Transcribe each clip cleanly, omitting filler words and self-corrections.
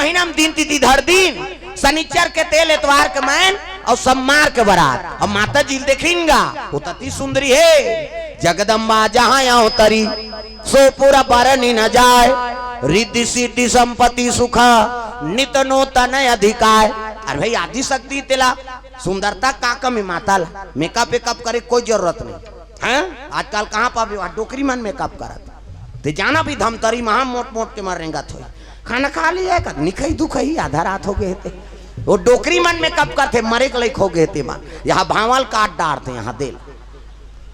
महीना में दिन तिथि धर दिन, शनिचर के तेल, एतवार के मैन और सोमवार के बरात। अब माता जी देखिएगा वो तती सुंदरी है, जगदम्बा जहाँ यहाँ तरी सो पूरा बरनी न जाए, रिद्धि सिद्धि संपत्ति सुखा नित नूतन अधिकार। अरे भाई आदि शक्ति तेला सुंदरता का कमी माता ला, मेकअप वेकअप करे कोई जरूरत नहीं है। आजकल कहाँ पावे डोकरी मन मेकअप करत ते जाना भी धमतरी महा मोट मोट के मरेंगा थोड़ी खाना खा लिया का निखई दुखई आधा रात हो गए थे वो डोकरी मन मेकअप करते मरे के लायक हो गए थे मां। यहाँ भावल काट डारते यहाँ दिल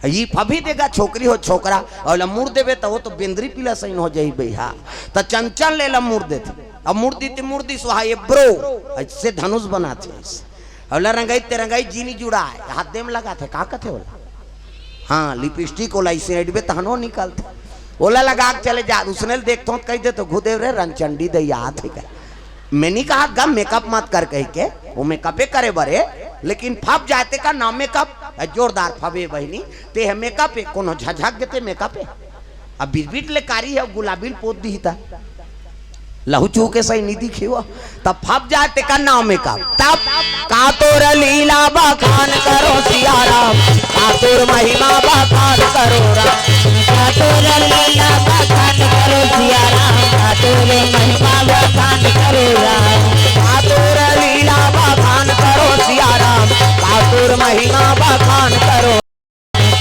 ये फभी देगा छोकरी हो छोकरा और मुड़ देवे तो वो तो बेंद्री पीला सही हो जाई भैया तो चंचल ले मुड़ देते। अब मूर्ति सुहा ये ब्रो ऐसे धनुष बनाते और रंगाई जीनी जुड़ा है हाथ दे में लगाते का कथे बोला हाँ लिपस्टिक ओला इसे एडबे तहनो निकलते ओला लगा के चले जा उसने देखता हूँ कह दे तो घुदेव रे रंचंडी दे याद है मैंने कहा गम मेकअप मत कर कह के वो मेकअपे करे बरे लेकिन फप जाते का नाम मेकअप जोरदार फबे बहनी ते है मेकअप कोनो झझक देते मेकअप अब बीट ले कारी है गुलाबी पोत दी था लहू चू के सही निधि खियो तब फप जाते का नाम मेकअप तब कातोर लीला बखान करो सियाराम कातोर महिमा बखान करो राम कातोर लीला बखान करो सियाराम कातोर महिमा बखान करो राम कातोर लीला बखान करो सियाराम कातोर महिमा बखान करो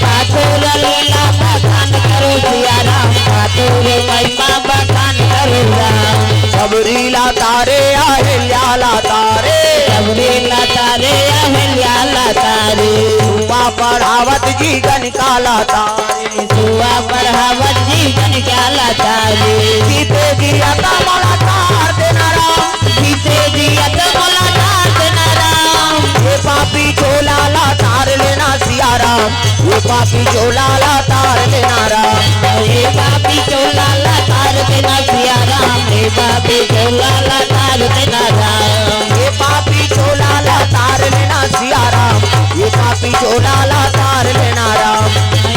कातोर लीला बखान करो सियाराम कातोर महिमा बखान करो राम सबरीला तारे अहिल्या तारे सबरीला तारे अहिल्या तारे सुवा पढ़ावत जी गन काला तारे सुवा पढ़ावत जी गन काला तारे सीते जी अता मला तार देना राम सीते जी अता मला तार देना राम ये पापी झोला ला तार लेना सिया राम ये पापी झोला ला तार लेना राम ये पापी झोला ला तार देना सिया राम ये पापी झोला ला तार देना राम ये पापी झोला ला तार लेना सिया राम ये पापी झोला ला तार लेना राम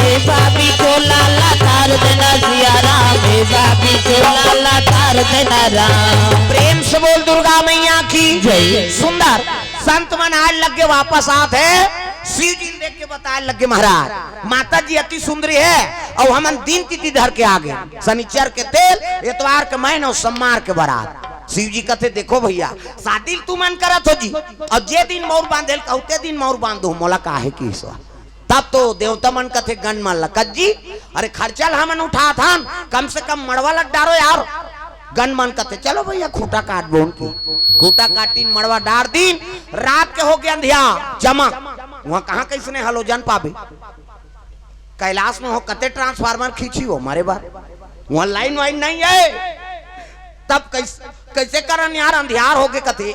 ये पापी झोला ला तार देना सिया राम ये पापी झोला ला तार देना राम। प्रेम से बोल दुर्गा मैया की जय। सुंदर संत मन आज लग के वापस आते शिव जी देख के बताए लगे महाराज माता जी अति सुंदरी है और हम दिन तिथि धर के आगे शनिचर के तेल एतवार के महीना और सोमवार के बारात। शिव जी कहते देखो भैया शादी तू मन करत हो जी और जे दिन मोर बांधेल कहते दिन मोर बांधो मोला काहे की तब तो देवता मन कथे गन मान लकत जी अरे खर्चल हमन उठा था कम से कम मड़वा लग डारो यार गन मन कहते चलो भैया खूटा काट बोन की खूटा काटी मड़वा डार दिन रात के हो गया अंधिया चमक वहां कहाँ कैसे हलोजन पावे कैलाश में हो कते ट्रांसफार्मर खींची हो मारे बार वहां लाइन वाइन नहीं है तब कैसे करन यार अंधियार हो गए कते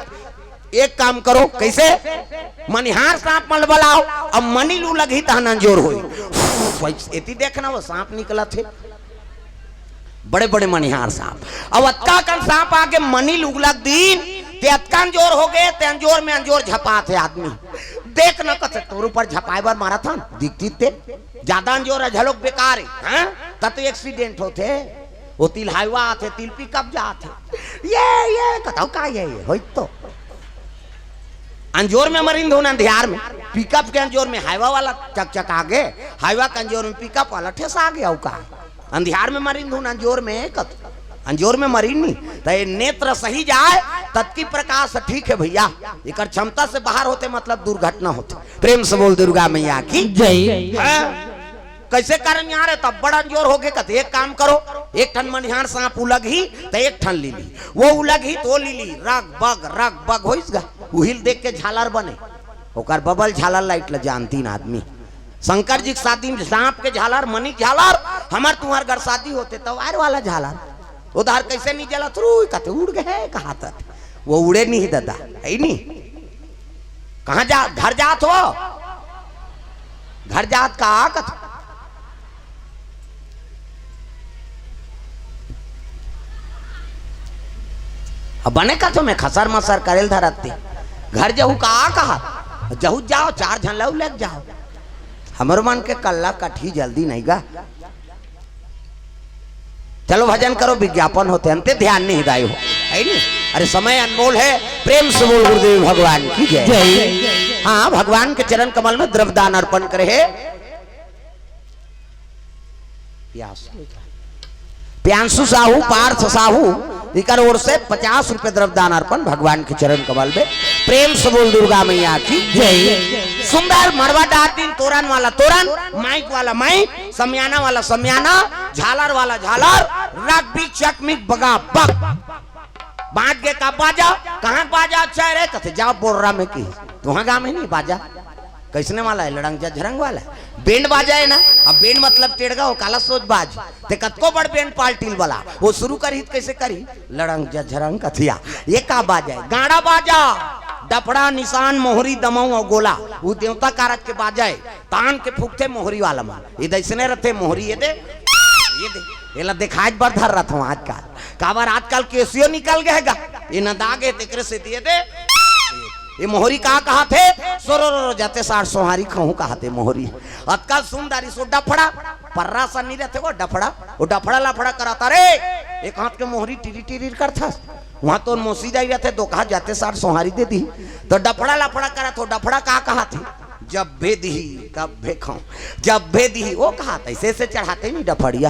एक काम करो कैसे मनिहार सांप मल बलाओ अब मनी लू लगी तहन अंजोर होई एती देखना वो सांप निकला थे बड़े बड़े मनिहार सांप अब अतका कन सांप आगे मनी लू लग दिन ते अतका अंजोर हो गए ते अंजोर में अंजोर झपा थे आदमी देख न कते तोर ऊपर झपाए बार मारा था दिखती थे ज्यादा अंजोर है झलोक बेकार है तब तो एक्सीडेंट होते वो तिल हाईवा आते तिल पिकअप जाते ये कथाओ का ये होई तो अंजोर में मरिंद होना अंधियार में पिकअप के अंजोर में हाईवा वाला चक आगे हाईवा के अंजोर में पिकअप वाला ठेस आगे का अंधियार में मरिंद होना अंजोर में अंजोर में मरी नहीं तो ये नेत्र सही जाए तत्की प्रकाश ठीक है भैया एक क्षमता से बाहर होते मतलब दुर्घटना होते। प्रेम से बोल दुर्गा मैया की जय। कैसे कारण यहाँ तब बड़ा अंजोर हो गए कहते एक काम करो एक ठन मनिहार सांप उलग ही तो एक ठन ली वो उलग ही तो ली रग बग होइसगा उहिल देख के झालर बने ओकर बबल झालर लाइट ल जानती ना आदमी शंकर जी की शादी में सांप के झालर मनी झालर हमार तुम्हार घर शादी होते तो आर वाला झालर उधर कैसे नहीं जला थ्रू कहते उड़ गए कहा तक वो उड़े नहीं दादा है नहीं कहा जा घर जात हो घर जात का कथ अब बने का तो मैं खसर मसर करेल धरती घर जहू कहा जहू जाओ चार झन लग लग जाओ हमर मन के कल्ला कठी जल्दी नहीं गा चलो भजन करो, विज्ञापन होते अंते ध्यान नहीं दाई हो, है नहीं? अरे समय अनमोल है, प्रेम से बोल गुरुदेव भगवान की जय। हाँ, भगवान के चरण कमल में द्रव्यदान अर्पण करे। प्यांशु साहू, पार्थ साहू इकर ओर से 50 रुपए द्रव्यदान अर्पण भगवान के चरण कमल में। प्रेम से बोल दुर्गा मैया की जय। सुंदर मरवा डाल दिन, तोरण वाला तोरण, माइक वाला माइक, समियाना वाला समियाना, झालर वाला झालर, रग भी चकमिक बगा बक बांट के का बाजा। कहाँ बाजा अच्छा है रे? कथे जाओ बोर्रा में की, तुहा गाँव में नहीं बाजा। कैसने वाला है? लड़ंग झरंग वाला बैंड बाजा है ना। अब बैंड मतलब टेढ़गा हो, काला सोच बाज ते कतको बड़ बैंड पार्टी वाला वो शुरू करी कैसे करी? लड़ंग झरंग कथिया। ये का बाजा है? गाड़ा बाजा, डफड़ा, निशान, मोहरी, दमाऊ और गोला, वो देवता कारक के बाजा है। तान के फूकते मोहरी वाला मान, ये दैसने रहते मोहरी। ये दे ये ला दिखाई बार धर रहा था आजकल, काबर आजकल केसियो निकल गएगा, ये न दागे तेकरे से दिए दे। ये मोहरी कहा थे? सोरो जाते 60 सोहारी कहूँ कहा थे मोहरी। अतकाल सुंदरी सो डफड़ा पर्रा सा नहीं रहते वो डफड़ा, वो डफड़ा लफड़ा कराता रे। एक हाथ के मोहरी टिरी टिरी करता, वहां तो मोसी जाई रहते, दो कहा जाते 60 सोहारी दे दी, तो डफड़ा लफड़ा करा। तो डफड़ा कहा थे? जब भे दी तब भे खाऊं, जब भे दी वो कहा था। ऐसे से चढ़ाते नहीं डफड़िया,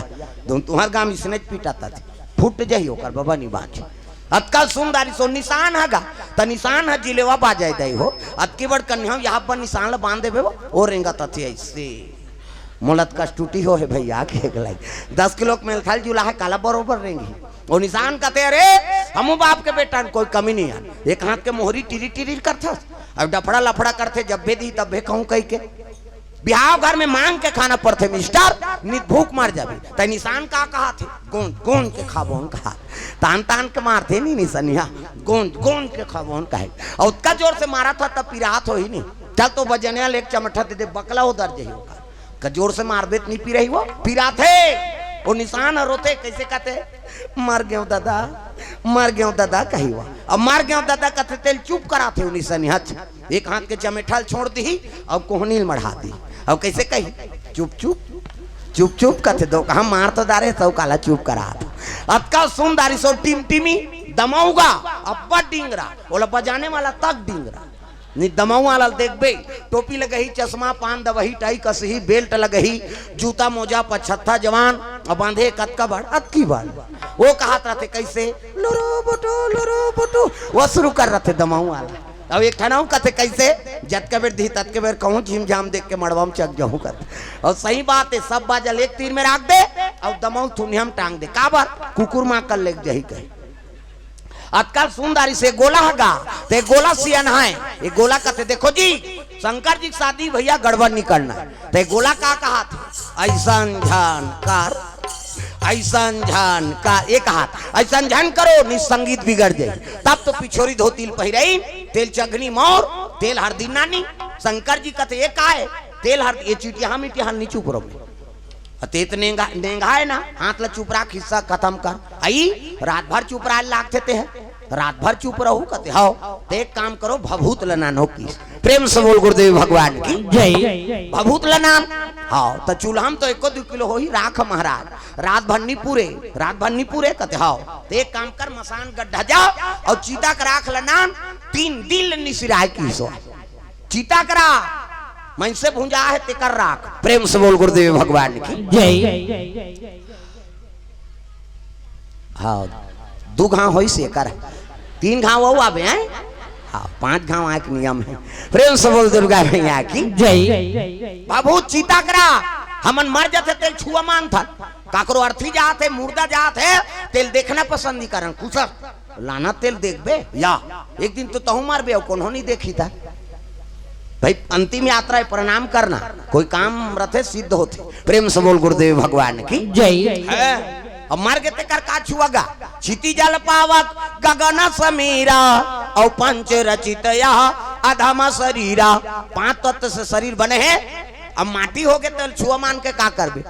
तुम्हार गांव इसने पीटाता थे, फुट जाही होकर बाबा नहीं बाँच। अतकाल सुंदरी सो निशान हैगा, तो निशान है जिलेवा बाजाय दई हो। अतकी बड़ कन्या यहाँ पर निशान बांध देवे वो, और रेंगा थे ऐसे मुलत का टूटी हो है भैया के गलाई 10 किलो मेल खाल जुला है काला बरोबर रेंगी। वो निशान कहते अरे हम बाप के बेटा कोई कमी नहीं है। एक हाथ के मोहरी टिरी टिरी करता, अब डफड़ा लफड़ा करते, जब भे दी तब भे कहूँ कही के। बिहाव घर में मांग के खाना पड़ते मिस्टर, नित भूख मर जाबे। तो निशान कहा थे? गोंद गोंद के खाबोन कहा, तान तान के मारते नहीं निशानिया, गोंद गोंद के खाबोन कहे। और उसका जोर से मारा था तब पिरात हो ही नहीं। चल तो बजनिया लेक चमटा दे बकला उधर जही होगा, का जोर से मार देत नहीं पी रही वो पिरा थे। वो निशान रोते कैसे कहते? मर गयो दादा, मर गयो दादा कही हुआ। अब मर गयो दादा कहते तेल चुप कराते हो निशानी। एक हाथ के चमेठल छोड़ दी, अब कोहनील मढ़ा दी। अब कैसे कही? चुप चुप चुप चुप कहते दो कहा मार तो दारे तो काला चुप करा। अब का सुंदरी सो टिम टिमी दमाऊगा अब्बा डिंगरा, बोला बजाने वाला तक डिंगरा नहीं दमाऊ वाला देख बे। टोपी लगही, चश्मा पान दवही, टाई कसही, बेल्ट लगही, जूता मोजा पछत्ता जवान, और बांधे कतका बड़ अतकी बड़। वो कहा थे कैसे? लुरो बटो वो शुरू कर रहे थे दमाऊ वाला। अब एक ठनाऊ कहते कैसे? जत के बेर दी तत के बेर कहूँ झीम झाम देख के मड़वा में चक जाऊँ कर। और सही बात है, सब बाजल एक तीर में राख दे और दमाऊ थुनिया में टांग दे। काबर कुकुर माँ कल लेक जही कहे। अतकाल सुंदरी से गोला हगा, ते गोला सियन है। ये गोला कहते देखो जी शंकर जी की शादी भैया गड़बड़ नहीं करना। ते गोला कहा था? ऐसा जानकार ऐसा झान का एक हाथ ऐसा झान करो निसंगीत बिगड़ जाए। तब तो पिछोरी धोतिल पहिरई, तेल चगनी मोर, तेल हरदी नानी। शंकर जी कहते एक आए तेल हर ये चीटिया हम इटिया नहीं चुप रहो। अतेत नेंगा है ना, हाथ ला चुप रहा, खिस्सा खत्म कर। आई रात भर चुप रहा लागते थे, रात भर चुप रहू कहते हाओ। तो एक काम करो, भभूत लनान हो की। प्रेम से बोल गुरुदेव भगवान की जय। भभूत लनान हाँ, तो चूल्हा तो 1-2 किलो हो ही राख महाराज, रात भर नहीं पूरे कहते हाओ। तो एक काम कर, मसान गड्ढा जाओ और चीता का राख लनान 3 दिन निसिराय की सो चीता करा मैं से भूंजा है तेकर राख। प्रेम से बोल गुरुदेव भगवान की जय। हाँ 2 घाव हो से कर, 3 घाव वो आवे हैं, हाँ 5 घाव आए के नियम है। प्रेम से बोल दुर्गा मैया की जय। बाबू चीता करा हमन मर जाते तेल छुआ मान था, काकरो अर्थी जाते मुर्दा जाते तेल देखना पसंद नहीं करन। कुसर लाना तेल देख बे या एक दिन तो तहु मार बे कौन नहीं देखी था भाई। अंतिम यात्रा है, प्रणाम करना, कोई काम रथे सिद्ध होते। प्रेम से बोल गुरुदेव भगवान की जय। अब मार के तेकर का छुआगा? छिति जल पावक गगन समीरा और पंच रचित अधम शरीरा। 5 तत्व से शरीर बने हैं। अब माटी हो गए तेल छुआ मान के का करबे?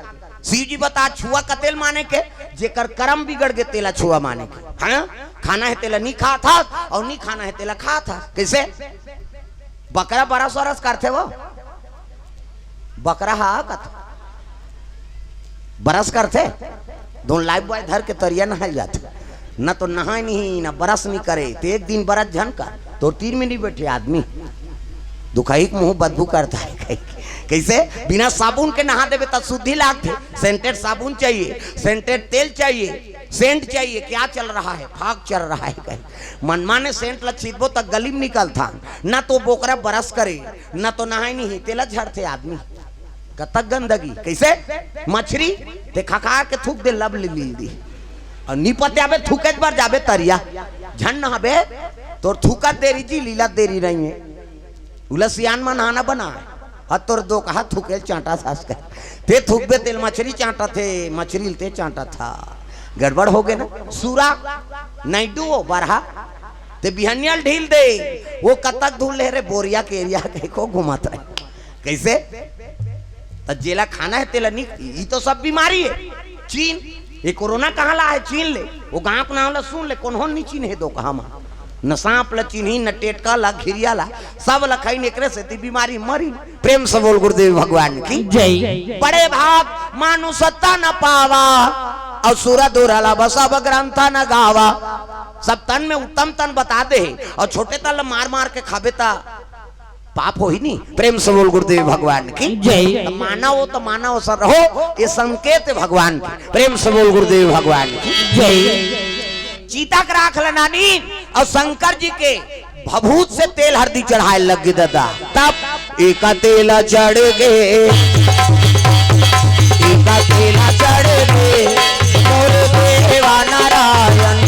शिव जी बता छुआ का तेल माने के जेकर कर्म बिगड़ गए तेला छुआ माने के। हाँ खाना है तेला नहीं खा था और नहीं खाना है तेला खा था। कैसे? बकरा बरस वरस करते वो बकरा हा कत बरस करते दोनों लाइफ बॉय धर के तरिया नहाल जाते, न तो नहाए नहीं न बरस नहीं करे, तो एक दिन बरस झन कर तो 3 मिनट बैठे आदमी दुखाई के मुंह बदबू करता है। कैसे बिना साबुन के नहा देवे तब शुद्धि लागते। सेंटेड साबुन चाहिए, सेंटेड तेल चाहिए, सेंट चाहिए। क्या चल रहा है? फाग चल रहा है। कहीं मनमाने सेंट लच्छिदबो तक गली में निकलता, न तो बोकरा बरस करे न तो नहाए नहीं, तेला झड़ते आदमी कतक गंदगी। कैसे मछली ते खखा के थूक दे लब ली दी और निपते आबे थूके बार जाबे तरिया झन नहाबे तो थूका देरी जी लीला देरी नहीं है। उलसियान में नहाना बना हत तोर दो कहा थूके चांटा सास कर ते थूक बे तेल मछली चांटा थे, मछली ते चांटा था। गड़बड़ हो गए ना। सूरा नहीं डू बरहा ते बिहनियल ढील दे वो कतक धूल ले रे बोरिया के एरिया के को घुमात रहे। कैसे तो जेला खाना है तेला नहीं, ये तो सब बीमारी है। चीन ये कोरोना कहाँ ला है? चीन ले वो गाँव का नाम ला सुन ले कौन हो नहीं चीन है दो कहा मा न सांप ला चिन्ही न टेटका ला घिरिया ला सब ला खाई निकरे से बीमारी मरी। प्रेम से बोल गुरुदेव भगवान की जय। बड़े भाग मानुसत्ता न पावा और सूरा दूरला बसब ग्रंथा न गावा। सब तन में उत्तम तन बता दे और छोटे तन मार मार के खाबे ता पाप हो ही नहीं। प्रेम से बोल गुरुदेव भगवान की जय। मानव तो मानव सर रहो, ये संकेत भगवान की। प्रेम से बोल गुरुदेव भगवान की जय। चीता का राख नानी और शंकर जी के भभूत से तेल हल्दी चढ़ाए लग गए दादा। तब एक तेला चढ़ गए, एक तेला चढ़ गए मोर देवा नारायण,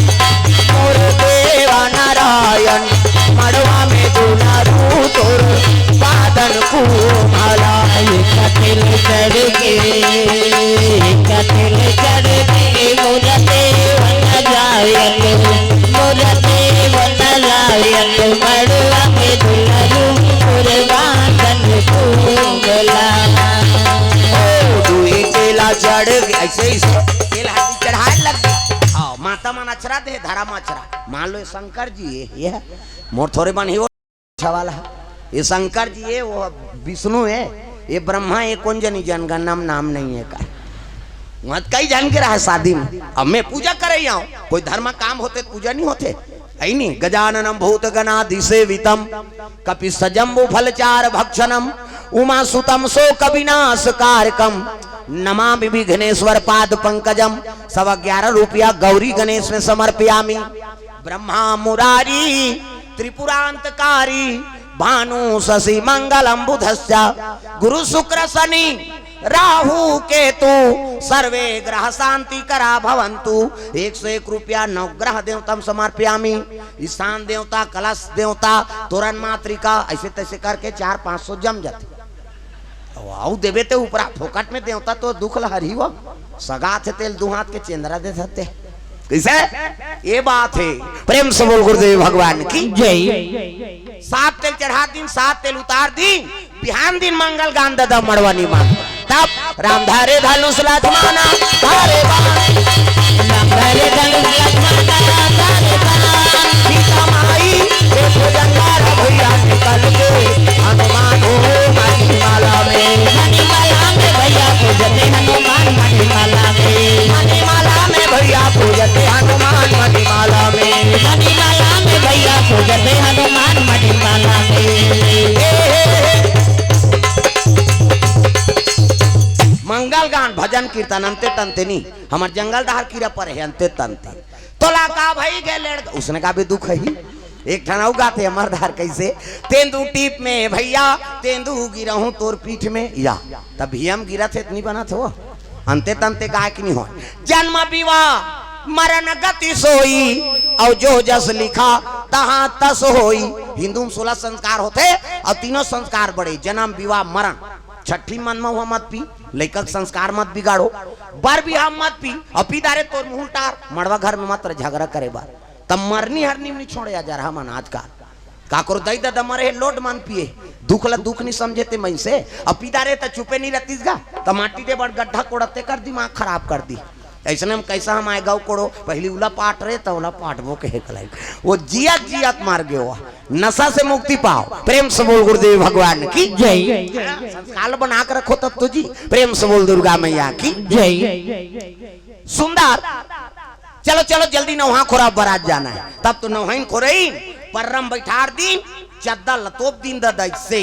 मोर देवा नारायण। मड़वा में दुलारू तोर बादन को माला। एक तेल चढ़ गए, एक तेल चढ़ गए मोर देवा नारायण, मोर देवा नारायण। मड़वा में दुलारू तोर बादन को माला। तेला चढ़ गए ऐसे ही तेल हल्दी चढ़ाए लग गए। हाँ माता मन अचरा दे धरा मचरा। मान लो शंकर जी ये मोर थोड़े बन ही वाला है। ये शंकर जी है, वो विष्णु है, ये ब्रह्मा है। कौन जनी जनगणना में नाम नहीं है का मत कई जान के रहा है शादी में। अब मैं पूजा कर रही हूँ, कोई धर्म काम होते पूजा नहीं होते है नहीं। गजाननम भूत गणाधिसेवितम कपि सजम्बु फलचार भक्षणम उमा सुतम शोक विनाश कारकम नमामि विघ्नेश्वर पाद पंकजम। 11.25 रुपया गौरी गणेश में समर्पयामि। ब्रह्मा मुरारी त्रिपुरांतकारी भानु शशि मंगलम बुधस्य गुरु शुक्र शनि राहु केतु सर्वे ग्रह शांति करा भवंतु। 101 रुपया नवग्रह देवतम समर्पयामि। ईशान देवता, कलश देवता, तोरण मातृका ऐसे तैसे करके 400-500 जम जाते। वाऊ देवे ते ऊपर फोकट में देवता तो दुख लहरी वो सगा थे तेल दो हाथ के चेंद्रा दे सकते। कैसे ये बात है। प्रेम से बोल गुरुदेव भगवान की जय। 7 तेल चढ़ा दिन, 7 तेल उतार दिन, बिहान दिन मंगल गान दादा मड़वानी मां। तब राम धारे धनुष लक्ष्मणा धारे बाण, राम धारे धनुष लक्ष्मणा धारे बाण। सीता माई देखो जंगार भैया निकल के हनुमान हो मणिमाला में, मणिमाला में भैया पूजते हनुमान मणिमाला में, मणिमाला में भैया पूजते हनुमान मणिमाला में, मणिमाला में भैया पूजते हनुमान मणिमाला में। मंगल गान भजन कीर्तन अंते तंते नहीं। हमार जंगल दहार कीड़ा पर है अंते तंते। तोला का भाई गए लड़का उसने का भी दुख है ही। एक ठनाऊ गाते मरदार कैसे तेंदू टीप में भैया तेंदू गिरा हूं तोर पीठ में या तभी हम गिरा थे इतनी बना थे वो अंते तंते गाय की नहीं हो। जन्म विवाह मरण गति सोई और जो जस लिखा तहां तस होई। हिंदू में 16 संस्कार होते और 3 संस्कार बड़े, जन्म विवाह मरण। छठी मन में हुआ मत पी, लैकक संस्कार मत बिगाड़ो, बर बिहार मत पी और पी दारे तोर मुंह टार मड़वा घर में मत झगड़ा करे बार। तब मरनी हरनी नहीं छोड़े जा रहा मन आज का काकोर दई दादा मरे लोड मन पिए दुख ला दुख नहीं समझे मैं से अब पीदारे तो चुपे नहीं रहतीस गा तो माटी दे बड़ गड्ढा कोड़ते कर दिमाग खराब कर दी। ऐसे हम कैसा हम आए गाँव कोड़ो पहली उला पाट रहे तो उला पाटबो के कलाई वो जियत जियत मार गए हुआ नशा से मुक्ति पाओ। प्रेम से बोल गुरुदेव भगवान की जय। संस्कार बना कर रखो तब तो जी। प्रेम से बोल दुर्गा मैया की जय। सुंदर। चलो चलो जल्दी नौहा खोरा बारात जाना है। तब तो नौहाइन खोरइन पररम बैठार दिन चद्दा लतोप दिन दद से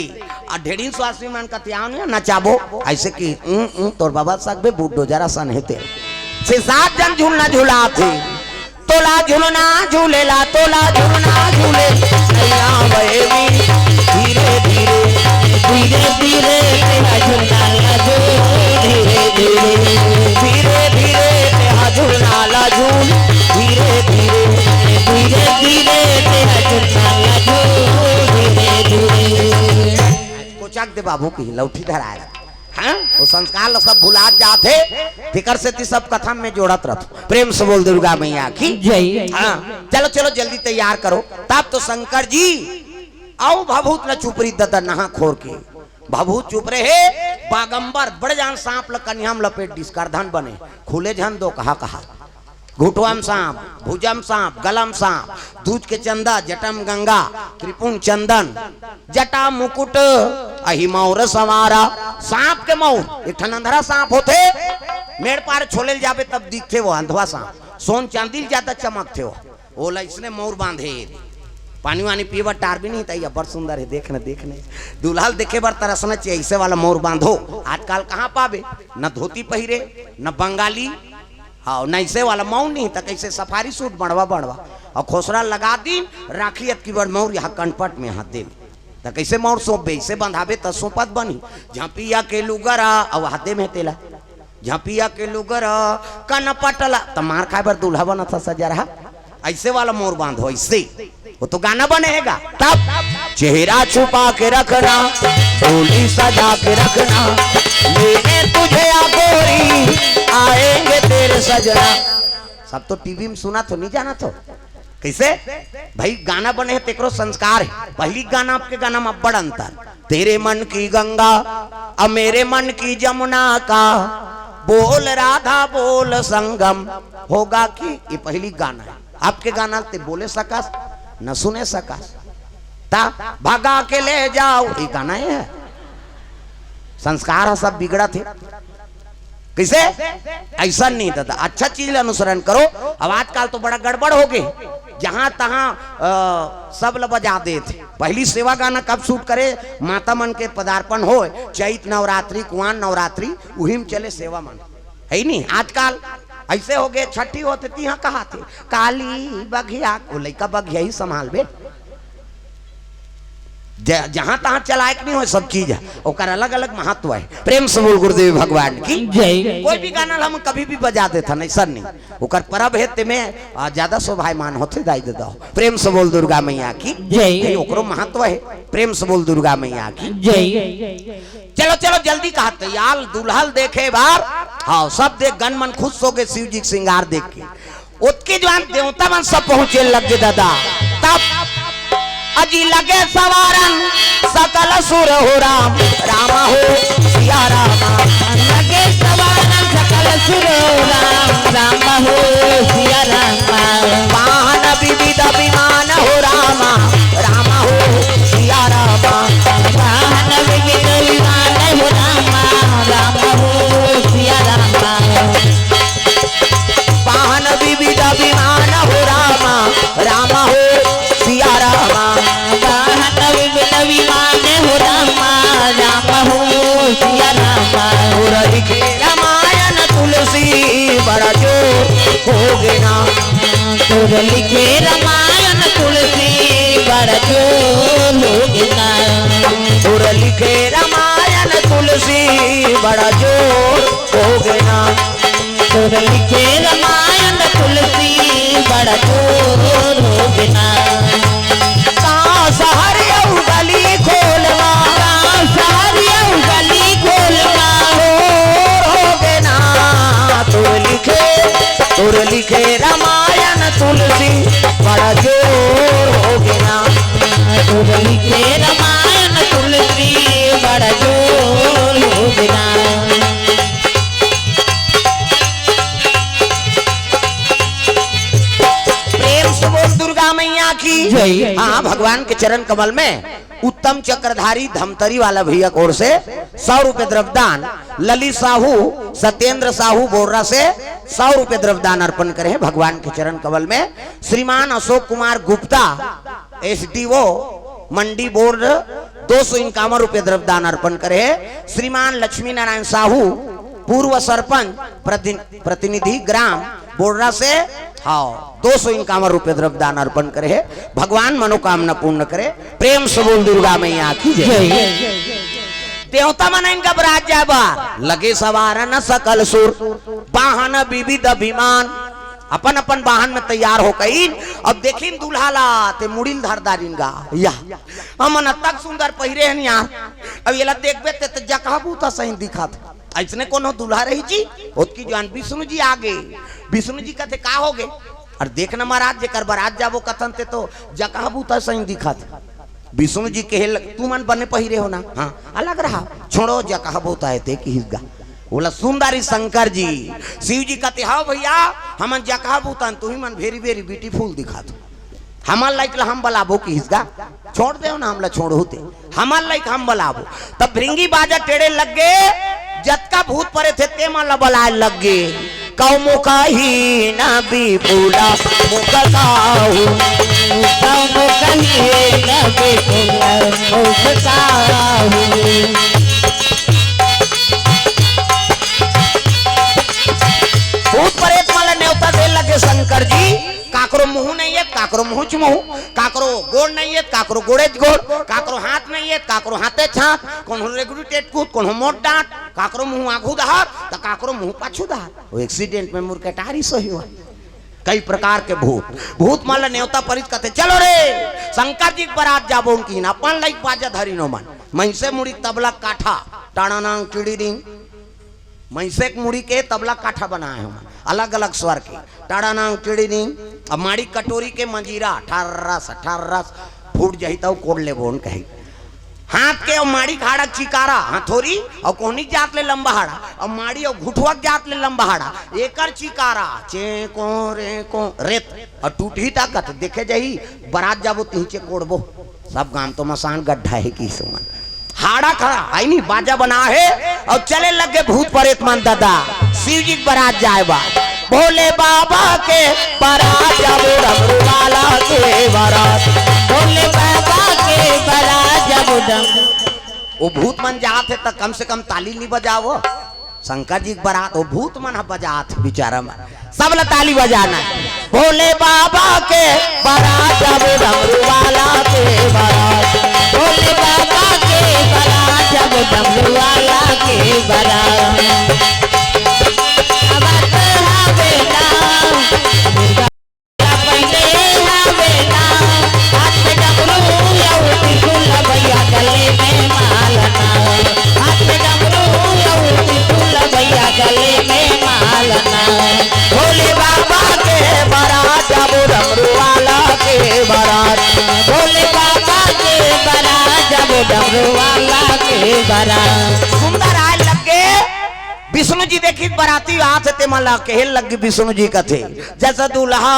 आ ढेड़ीन स्वास्थ्य मन का त्यान नचाबो ऐसे कि तोर बाबा सकबे बूढ़ो जरा सन हेते से 7 जन झूलना झूला थे। तोला झूलना झूलेला तोला झूलना झूले नैया बहेवी धीरे धीरे धीरे धीरे तेरा झूलना लाजू धीरे धीरे धीरे धीरे तेरा झूलना लाजू धीरे धीरे धीरे धीरे तेरा झूलना लाजू धीरे धीरे। कोचाक दे बाबू की लौठी धराए हाँ? वो संस्कार सब भुला जाते फिकर से ती सब कथा में जोड़त रहो। प्रेम से बोल दुर्गा मैया की जय। हाँ चलो चलो जल्दी तैयार करो। तब तो शंकर जी आओ भभूत न चुप रही ददा नहा खोर के भभूत चुप रहे बागंबर बड़े जान सांप ल कन्याम लपेट डिस करधन बने खुले झन दो कहा कहा घुटवाम सांप भुजम सांप गलम सांप दूध के चंदा जटम गंगा त्रिपुंग चंदन जटा मुकुट अहि मौर सवारा। सांप के मौर एक ठन अंधरा सांप होते मेड़ पार छोले जाबे तब दिखते वो अंधवा सांप सोन चांदी ज्यादा चमकते हो ओला इसने मौर बांधे पानी वानी पीवर टार भी नहीं था बड़ सुंदर है देखने देखने दुल्हल देखे बर तरसना चाहिए ऐसे वाला मोर बांधो। आजकल कहाँ पावे न धोती पहिरे न बंगाली हाँ नैसे वाला मऊ नहीं था कैसे सफारी सूट बढ़वा बढ़वा और खोसरा लगा दी राखी की बड़ मौर यहाँ कनपट में हाथ दे तो कैसे मौर सौंपे इसे बंधाबे तो सोपत बनी झांपिया के लुगरा और हाथे में तेला झांपिया के लुगरा कनपटला तो मार खाए बर दूल्हा बना था सजा रहा ऐसे वाला मोर बांधो ऐसे वो तो गाना बनेगा। तब चेहरा छुपा के रखना डोली सजा के रखना लेने तुझे आ गोरी आएंगे तेरे सजना। सब तो टीवी में सुना तो नहीं जाना तो कैसे भाई गाना बने है तेकरो संस्कार है। पहली गाना आपके गाना में बड़ अंतर तेरे मन की गंगा अब मेरे मन की जमुना का बोल राधा बोल संगम होगा कि ये पहली गाना है। आपके गाना ते बोले सकस न सुने सकस ता भागा के ले जाओ ये गाना है। संस्कार सब बिगड़ा थे कैसे ऐसा नहीं था। अच्छा चीज अनुसरण करो। अब आजकल तो बड़ा गड़बड़ हो गए जहां तहां सब ल बजा दे थे। पहली सेवा गाना कब शूट करे माता मन के पदार्पण हो चैत नवरात्रि कुआं नवरात्रि वही में चले सेवा मन है नहीं। आजकल ऐसे हो गए छठी होते थी यहाँ कहा थे काली बघिया को लड़का बघिया ही संभाल बे जहां तहां चलायक नहीं हो सब चीज है और अलग अलग महत्व है। प्रेम से बोल गुरुदेव भगवान की जय। कोई भी गाना हम कभी भी बजा देता नहीं सर नहीं ओकर परब है में ज्यादा शोभायमान होते दाई दे दो। प्रेम से बोल दुर्गा मैया की जय। ओकरो महत्व है। प्रेम से बोल दुर्गा मैया की जय। चलो चलो जल्दी कहा तैयार दुल्हल देखे बार हाँ सब देख गन मन खुश हो गए शिव जी श्रृंगार देख के उसके जवान देवता मन सब पहुंचे लग गए दादा। तब अजी लगे सवारन सकल सुर हो राम राम हो सिया रामा लगे सवारन सकल सुर हो राम राम हो सिया रामा वाहन विविध विमान हो रामा राम हो सिया रामा वाहन विविध विमान हो रामा राम हो सिया रामा वाहन विविध विमान हो रामा राम हो सिया रामा वाहन विविध विमान हो रामा राम हो सिया रामा। लिखे रामायण तुलसी बड़ा जो हो गया लिखे रामायण तुलसी बड़ा जो हो गया लिखे रामायण तुलसी बड़ा जो हो गया लिखे रामायण तुलसी बड़ा जो हो गया। गली खोलवा गली खोलवा हो गए ना तुर लिखे रामायण तुलसी बड़ा जोर हो गया तुर लिखे रामायण तुलसी बड़ा जोर हो गया। दुर्गा मैया की हाँ भगवान के चरण कमल में उत्तम चक्रधारी धमतरी वाला भैया की ओर से 100 रुपए द्रव्यदान ललित साहू सत्येंद्र साहू बोर्रा से 100 रुपये द्रव्यदान अर्पण करे भगवान के चरण कमल में। श्रीमान अशोक कुमार गुप्ता SDO मंडी बोर्ड 251 रुपये द्रव्यदान अर्पण करे। श्रीमान लक्ष्मी नारायण साहू पूर्व सरपंच प्रतिनिधि ग्राम बोर्डा से 251 रुपये द्रव्यदान अर्पण करे। भगवान मनोकामना पूर्ण करे। प्रेम से बोल दुर्गा मैया की जय। देवता मन इनका बरात जाबा लगे सवार न सकल सुर वाहन विविध अभिमान अपन अपन वाहन में तैयार हो गई। अब देखिन दूल्हा ला ते मुड़िल धारदारिन गा या हमन तक सुंदर पहिरे हन यार। अब ये ला देखबे ते जगह बूता सही दिखात ऐसने कोनो दूल्हा रही जी ओतकी जान विष्णु जी आगे विष्णु जी कहते का होगे और देखना महाराज जेकर बरात जाबो कथन ते तो जगह बूता सही दिखात। विष्णु जी के तू मन बने पहिरे हो ना हाँ अलग रहा छोड़ो जगह बूता है ते की हिस्सा बोला सुंदरी शंकर जी शिव जी कहते हाँ भैया हमन जगह बूता तू ही मन वेरी वेरी ब्यूटीफुल दिखा दो हमार लाइक ला हम बलाबो की हिस्सा छोड़ दे ना हमला छोड़ होते हमार लाइक हम बलाबो तब भृंगी बाजा टेढ़े लग गए जतका भूत परे थे ते मन बलाए लग गए कौ मुखा ही ना भी बोला मुखा काहू कौ मुखा ही ना भी बोला मुखा काहू। भूत परेत माला न्योता दे लगे शंकर जी काकरो मुंह नहीं है काकरो मुंह मुंह काकरो गोड़ नहीं है काकरो गोड़े गोड़ काकरो हाथ नहीं है काकरो हाथे छात कौन रेगुलर टेट कूद कौन मोट डांट काकरो मुंह आगू दहार तो काकरो मुंह पाछू दहार वो एक्सीडेंट में मुर्कटारी सही हुआ। कई प्रकार के भूत माला न्योता परित कहते चलो रे शंकर जी बारात जाबो उनकी अपन लाइक बाजा धरी नो मन महिषे मुड़ी तबला काठा टाणा नांग चिड़ी रिंग महिषे मुड़ी के तबला काठा बनाए हम अलग अलग स्वर के टाड़ा नांग चिड़ी रिंग अब माड़ी कटोरी के मंजीरा 18 फूट जाही तो कोड ले बोन कही हाथ के और माड़ी खाड़ा चिकारा हथोरी और कोहनी जात ले लंबा हाड़ा और माड़ी और घुटवा जात ले लंबा हाड़ा एकर चिकारा चेको रेको रेत और टूटी ताकत देखे जाही बारात जाबो तीचे कोड़बो सब गांव तो मसान गड्ढा है की सुमन हाड़ा खड़ा आई नहीं बाजा बना है और चले लगे भूत परेत मन दादा शिव जी बारात जाएबा भोले बाबा के बारात जाबो डमरू वाला के बारात भोले बाबा के बारात जाबो डमरू वो भूत मन जात है तो कम से कम ताली नहीं बजावो शंकर जी बारात वो भूत मन बजात बेचारा मन सब ला ताली बजाना भोले बाबा के बारात जाबो डमरू वाला के बारात भोले बाबा के बारात जाबो डमरू वाला के बारात। भोले बाबा के बारात जाबो डमरू वाला के बारात भोले बाबा के बारात जाबो डमरू वाला के बारात। सुंदर आए लगे विष्णु जी देखी बाराती हाथ ते मला कहल लगी विष्णु जी कथे जैसा दूल्हा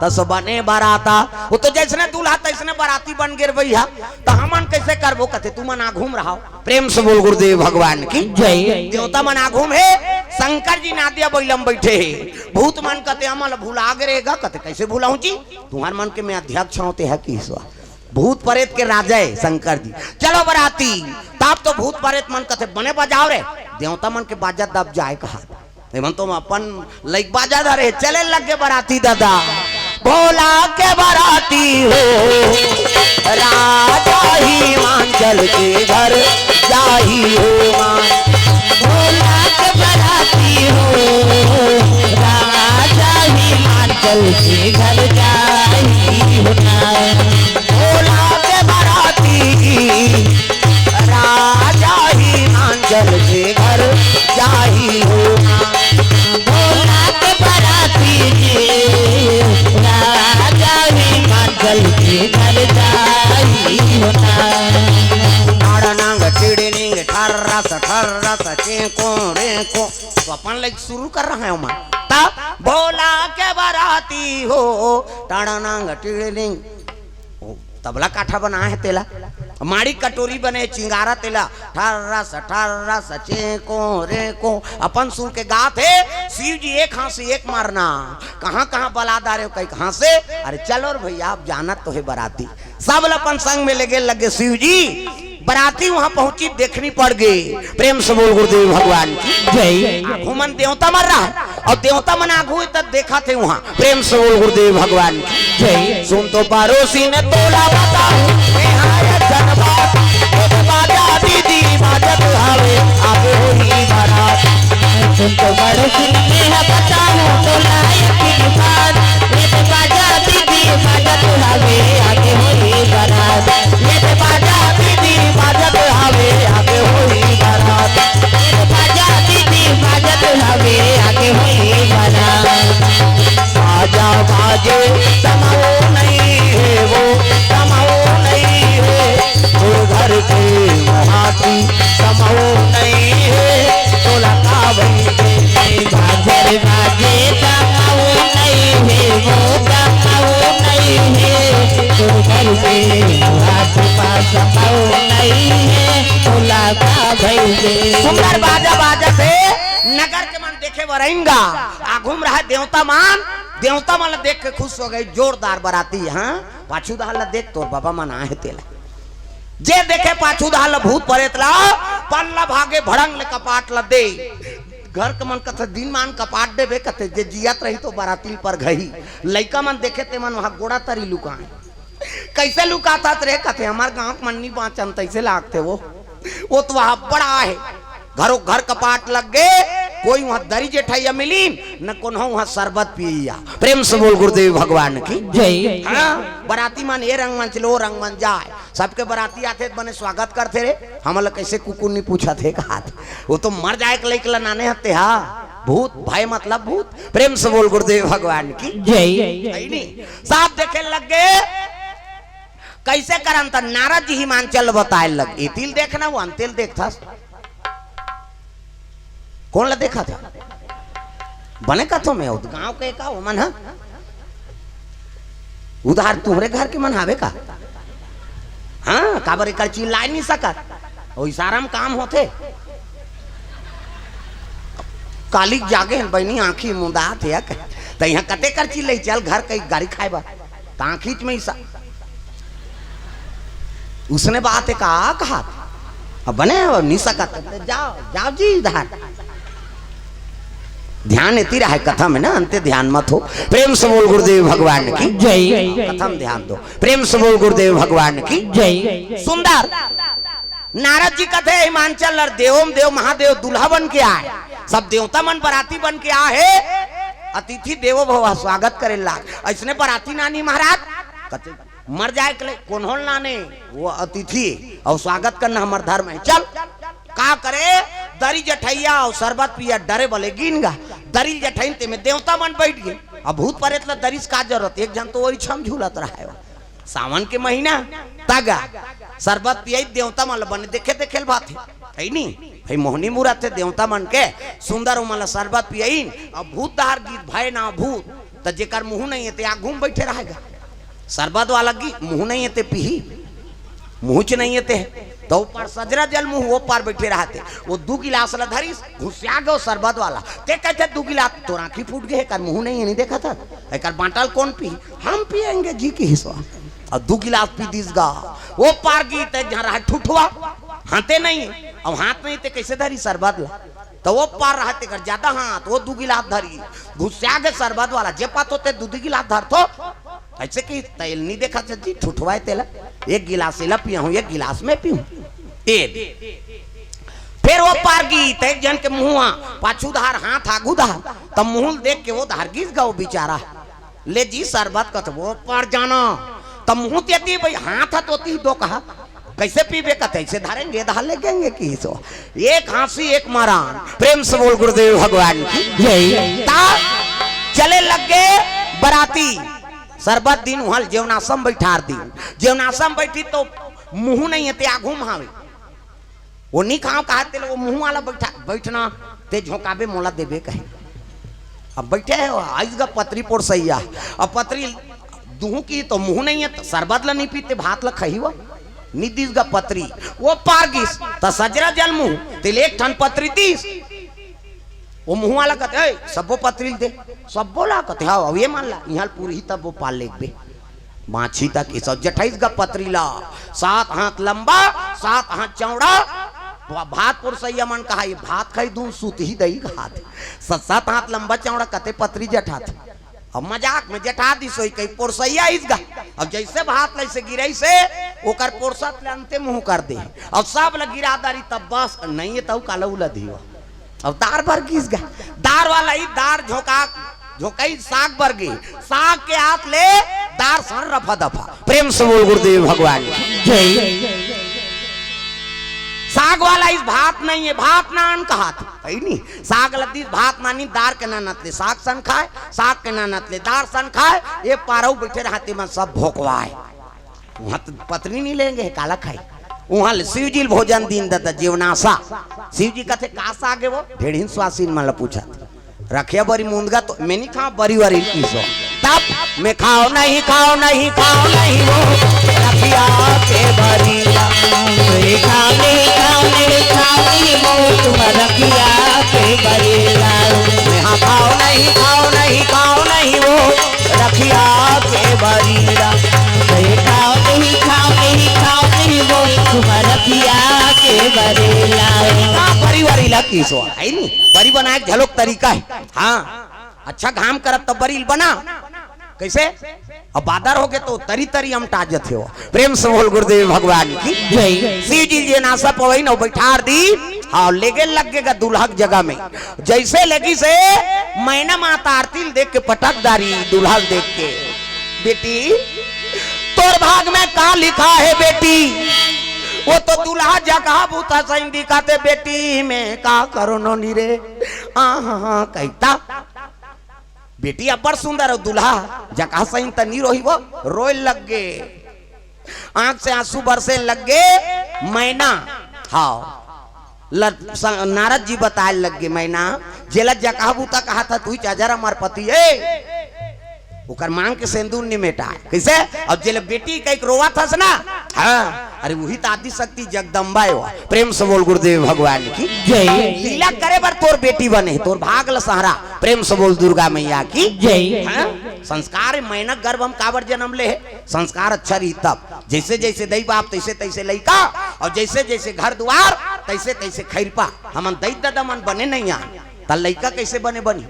तस बने बाराता वो तो जैसने दूल्हा तैसने बाराती बन गिर भैया तो हमन कैसे करबो कथे तू मना घूम रहा प्रेम से बोल गुरुदेव भगवान की जय। देवता मना घूम है शंकर जी नादिया बैलम बैठे है भूत मन कहते हमल भूला गिरेगा कहते कैसे भूलाऊं जी तुम्हारे मन के में अध्यक्ष होते है कि भूत परेत के राजा है शंकर जी चलो बराती तब तो भूत परेत मन कहते बने बजाओ रे देवता मन के बाजा दब जाए कहा मन तो अपन लाइक बाजा धरे चले लगे बराती दादा भोला के बराती हो राजा ही मांचल के घर जाही हो मान भोला के बराती हो राजा ही मांचल के घर जाही हो भोला के बराती राजा ही मांचल के घर जाही हो भोला के बराती राजा ही मांचल के घर जाही हो चिड़िंग ठर्रा चेको रेको तो अपन लाइक शुरू कर रहा है तब भोला के बराती हो टाड़ा नांग टिड़िंग तबला काठा बना है तेला माड़ी कटोरी बने चिंगारा तेला ठारा सचे को रे को अपन सुन के गात है शिव जी एक हाथ से एक मारना कहाँ कहाँ बलादार है कहीं कहाँ से अरे चलो और भैया आप जानत तो है बराती सब अपन संग में लगे शिव जी बराती वहां पहुंची देखनी पड़ गई प्रेम से बोल गुरुदेव भगवान की जय। घूमन देवता मर रहा है और देवता मन आगू तक देखा थे वहां प्रेम से बोल गुरुदेव भगवान की जय। सुन तो पड़ोसी ने तोला बता बाजा दीदी बाजत हवे आगे होई बारात सुन तो पड़ोसी ने बता तो लायक की बात ये बाजा दीदी बाजत हवे आगे होई बारात ये बाजा दीदी बाजत हवे आगे होई बारात ये बाजा दीदी बाजत हवे आगे होई बारात बाजा बाजे समाओ नहीं है वो समाओ नहीं है घर के महाती समाओ नहीं है तो लगा भाई बाजे बाजे समाओ नहीं है वो समाओ नहीं है तो घर के महाती समाओ नहीं है तो लगा भाई सुंदर बाजा बाजा से नगर के मन देखे वरेंगा आ घूम रहा देवता मन देख के खुश हो गई जोरदार बराती हाँ पाछू दाल देख तो बाबा मन आए तेला जे देखे पाछू दाल भूत परेत ला पल्ला भागे भड़ंग ले कपाट ल दे घर के मन कथे दिन मान कपाट देबे कथे जे जियत रही तो बराती पर गई लइका मन देखे ते मन वहां गोड़ा तरी लुकाए कैसे लुकाता रे कथे हमार गांव मन्नी बाचन तैसे लागते वो तो वहां बड़ा है घरों घर कपाट लग गए कोई वहां दरी जेठैया मिली न कोनो वहां शरबत पिया प्रेम से बोल गुरुदेव भगवान की जय। हाँ बराती मन ये रंग मन चलो रंग मन जाए सबके बराती आते बने स्वागत करते रे हमला कैसे कुकुर नहीं पूछा थे कहा वो तो मर जाए के लेके लाने हते हा भूत भाई मतलब भूत प्रेम से बोल गुरुदेव भगवान की जय। साफ देखे लग गए कैसे करन त नारद जी हिमांचल बताए लग तिल देखना वो अंतिल देखता कौन ला देखा था बने का तो मैं गांव के का मन है उधार तुम्हारे घर के मन हावे का हाँ काबर कर चिल्ला नहीं सकत और इशारा में काम होते कालिक जागे बहनी आंखी मुंदा थे तो यहाँ कते कर चिल्ले चल घर कई गाड़ी खाए बा आंखीच में ईसा उसने बात है कहा अब बने नहीं सकत जाओ जाओ जी इधर ध्यान इतनी रहा है कथा में ना अंत्य ध्यान मत हो प्रेम से बोल गुरुदेव भगवान की जय। कथा में ध्यान दो प्रेम से बोल गुरुदेव भगवान की जय। सुंदर नारद जी कथे हिमांचल देवों देव महादेव दूल्हा बन के आए सब देवता मन बराती बन के आए अतिथि देवो भव स्वागत करे लाग ऐसने बराती नानी महाराज मर जाए के कौन हो लाने वो अतिथि और स्वागत करना हमारे धर्म है चल का करे दरी जठैया और शरबत पिया डरे बोले गिन गा दरी जठैन ते में देवता मन बैठ गए अब भूत परेत ला दरिस का जरूरत एक जन तो वही छम झूलत रहा है सावन के महीना तागा शरबत पिया देवता मन बने देखे देखे बात है नहीं भाई मोहनी मुराद थे देवता मन के सुंदर मला शरबत पियाइन अब भूत दहार गीत भय ना भूत तो जेकर मुंह नहीं है आ घूम बैठे रहेगा शरबत वाला की मुंह नहीं है पीही मुंह च नहीं है तो ऊपर सजरा जल मुंह वो पार बैठे रहते वो 2 गिलास ला धरी घुसिया गो शरबत वाला ते कहते 2 गिलास तो आंखी फूट गए कर मुंह नहीं है नहीं देखा था एक बांटल कौन पी हम पिएंगे जी की हिस्सा और 2 गिलास पी दिस गा वो पार गीत जहाँ रहा ठुठुआ हाथे नहीं और हाथ नहीं थे कैसे धरी शरबत ला तो वो पार रहते कर ज्यादा हाथ वो 2 गिलास धरी घुसिया गए शरबत वाला जे पात होते 2 गिलास धर तो ऐसे कि तेल नहीं देखा जी ठुठवाए तेला 1 गिलास ला पिया हूँ 1 गिलास में पीऊं फिर वो पार गीत एक जन के मुंह पाछू धार हाथ आगू धार तब मुंह देख के वो धार गिस गया वो बेचारा ले जी शरबत का वो पार जाना तब मुंह देती भाई हाथ होती दो कहा कैसे पीबे का ऐसे धारेंगे धार लेंगे कि सो एक हांसी एक मारान प्रेम से बोल गुरुदेव भगवान की चले लग गए बराती शरबत दिन हल जेवनासम बैठार दी जेवनासम बैठी तो मुंह नहीं है आगू महावे वो नहीं खाओ कहते वो मुंह वाला बैठना ते झोंकाबे मोला देबे कहे अब बैठे है आज का पतरी पोड़ सही है अब पतरी दूह की तो मुंह नहीं है तो शरबत ला नहीं पीते भात ला खही वो निदिस गा पत्री वो पारगिस त सजरा जलमु तिल एक ठन पत्री तीस वो मुंह वाला कहते है सबो पत्री दे सब बोला कहते हाँ अब ये मान ला यहाँ पूरी तब वो पाल ले बे माछी तक ये सब 28 गा पत्री ला 7 हाथ लंबा 7 हाथ चौड़ा भात पुरसैया मन कहा ये भात खाई दूं सूत ही दही हाथ 7 हाथ लंबा चौड़ा कहते पत्री जठा थे अब मजाक में जठा दी सोई कई पुरसैया इसगा अब जैसे भात ले से गिरई से ओकर पुरसत ले अंते मुंह कर दे अब सब ल गिरादारी तब बस नहीं है तब काला उला दियो अब दार भर किस गा दार वाला ही दार झोंका झोंकई साग भर गई साग के हाथ ले दार सर रफा दफा प्रेम से बोल गुरुदेव भगवान जय साग वाला इस भात नहीं है भात नान कहा था नहीं साग लद्दी भात नानी दार के नानत ले साग सन खाए साग के नानत ले दार सन खाए ये पारऊ बैठे रहते में सब भोकवाए वहां तो पत्नी नहीं लेंगे काला खाई वहां शिव जी भोजन दिन दत्ता जीवनाशा शिव जी कहते कासा आगे वो ढेढ़ स्वासीन मन पूछा रखिया बरी मुंदगा तो मैं नहीं खाओ बरी वारी किसो तब मैं खाओ नहीं खाओ नहीं खाओ नहीं वो रखिया के बरी खाओ नहीं खाओ नहीं खाओ नहीं वो तुम रखिया के बरी मैं हाँ खाओ नहीं खाओ नहीं खाओ नहीं वो रखिया के बरी खाओ नहीं खाओ नहीं खाओ नहीं वो तुम रखिया के बरेला बरी वारी ला किसो है नहीं बरी बनाए झलोक तरीका है हाँ अच्छा घाम करत तो बरी बना कैसे अब बादर हो गए तो तरी तरी हम ताजत हो प्रेम से बोल गुरुदेव भगवान की जय शिव जी नासा पवई न बैठार दी हाँ लेगे लगेगा दूल्हा की जगह में जैसे लगी से मैना माता आरती देख के पटकदारी दूल्हा देख के बेटी तोर भाग में का लिखा है बेटी वो तो दूल्हा जगह बूता सही दिखाते बेटी में का करो नो नीरे हाँ कहता बेटी अबर सुंदर हो दूल्हा जगह सही तनी रोही वो रोए लग गे आंख से आंसू बरसे लग गे मैना हाँ नारद जी बताए लग गे मैना जेला जगह बूता कहा था तू चाजरा मार पति ओकर मांग के सिंदूर नहीं मेटा कैसे अब जेल बेटी का एक रोवा था ना हाँ अरे वही तो आदि शक्ति जगदम्बा है प्रेम से बोल गुरुदेव भगवान की जय लीला करे बर तोर बेटी बने तोर भागल सहारा प्रेम से बोल दुर्गा मैया की जय संस्कार मेहनत गर्भ हम काबर जन्म ले संस्कार अच्छा रही तब जैसे जैसे दई बाप तैसे तैसे लइका और जैसे जैसे घर द्वार तैसे तैसे खैरपा हमन दई दादा मन बने नहीं यहाँ त लइका कैसे बने बनी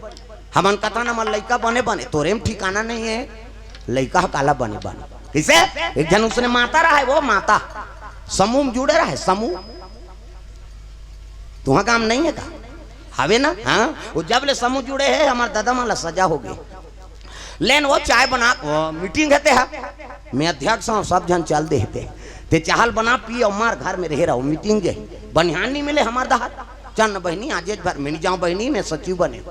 हमन कथा न मन लइका बने बने तोरे में ठिकाना नहीं है लइका काला बने बने कैसे एक जन उसने माता रहा है वो माता समूह में जुड़े रहा है समूह तुम्हारा काम नहीं है का हवे ना हाँ वो जब ले समूह जुड़े है हमारे दादा माला सजा हो गई लेन वो चाय बना मीटिंग कहते हैं मैं अध्यक्ष हूँ सब जन चल देते ते चाहल बना पी और मार घर में रह रहा हूँ मीटिंग जे बनिहान नहीं मिले हमारे दहार चन्न बहनी आज भर मैं नहीं जाऊँ बहनी मैं सचिव बने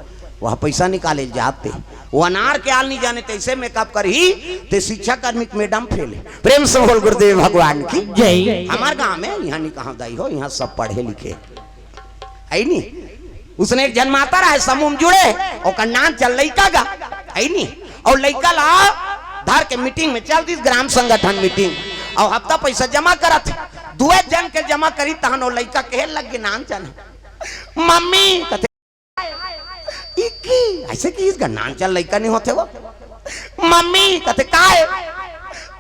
वह पैसा निकाले जाते वो अनार के आल नहीं जाने तैसे मेकअप कर ही ते शिक्षा कार्मिक मैडम फेले प्रेम से बोल गुरुदेव भगवान की जय हमारे गांव में यहाँ नहीं कहा दाई हो यहाँ सब पढ़े लिखे आई नहीं उसने एक जन्माता रहा है समूह में जुड़े और कन्नान चल लइका गा आई नहीं और लइका ला धार के मीटिंग में चल दी ग्राम संगठन मीटिंग और हफ्ता पैसा जमा करत दुए जन के जमा करी तहन और लइका कहे लग गे नान चल मम्मी ऐसे की इसका नान चल लइका नहीं होते वो मम्मी कहते का है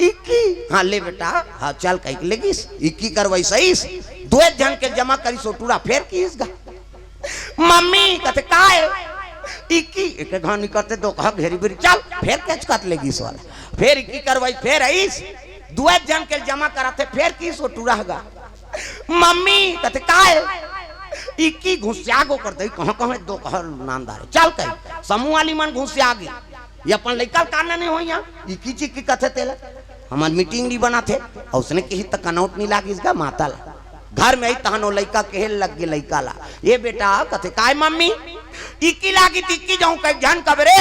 इक्की हाँ ले बेटा हाँ चल कहीं लेगी इक्की करवाई सही दो जन के जमा करी सो टूरा फेर की इसका मम्मी कहते का है इक्की एक घानी करते दो कहा घेरी बेरी चल फेर कैच काट लेगी इस वाला फेर इक्की करवाई फेर आईस दो जन के जमा कराते फेर की सो टूरा मम्मी कहते का है इक्की घुसिया गो करते कहाँ कहाँ दो कहा नानदार चल कहीं समूह वाली मन घुसिया गई ये अपन लइका काना नहीं हो यहाँ इक्की चिक्की कथे तेला हमारे मीटिंग नहीं बना थे और उसने कही तक कनौट नहीं लागी इसका माता ला घर में आई तहनो लइका कहे लग गए लइका ला ये बेटा कथे काय मम्मी इक्की लागी तिक्की जाऊं कई जान कबरे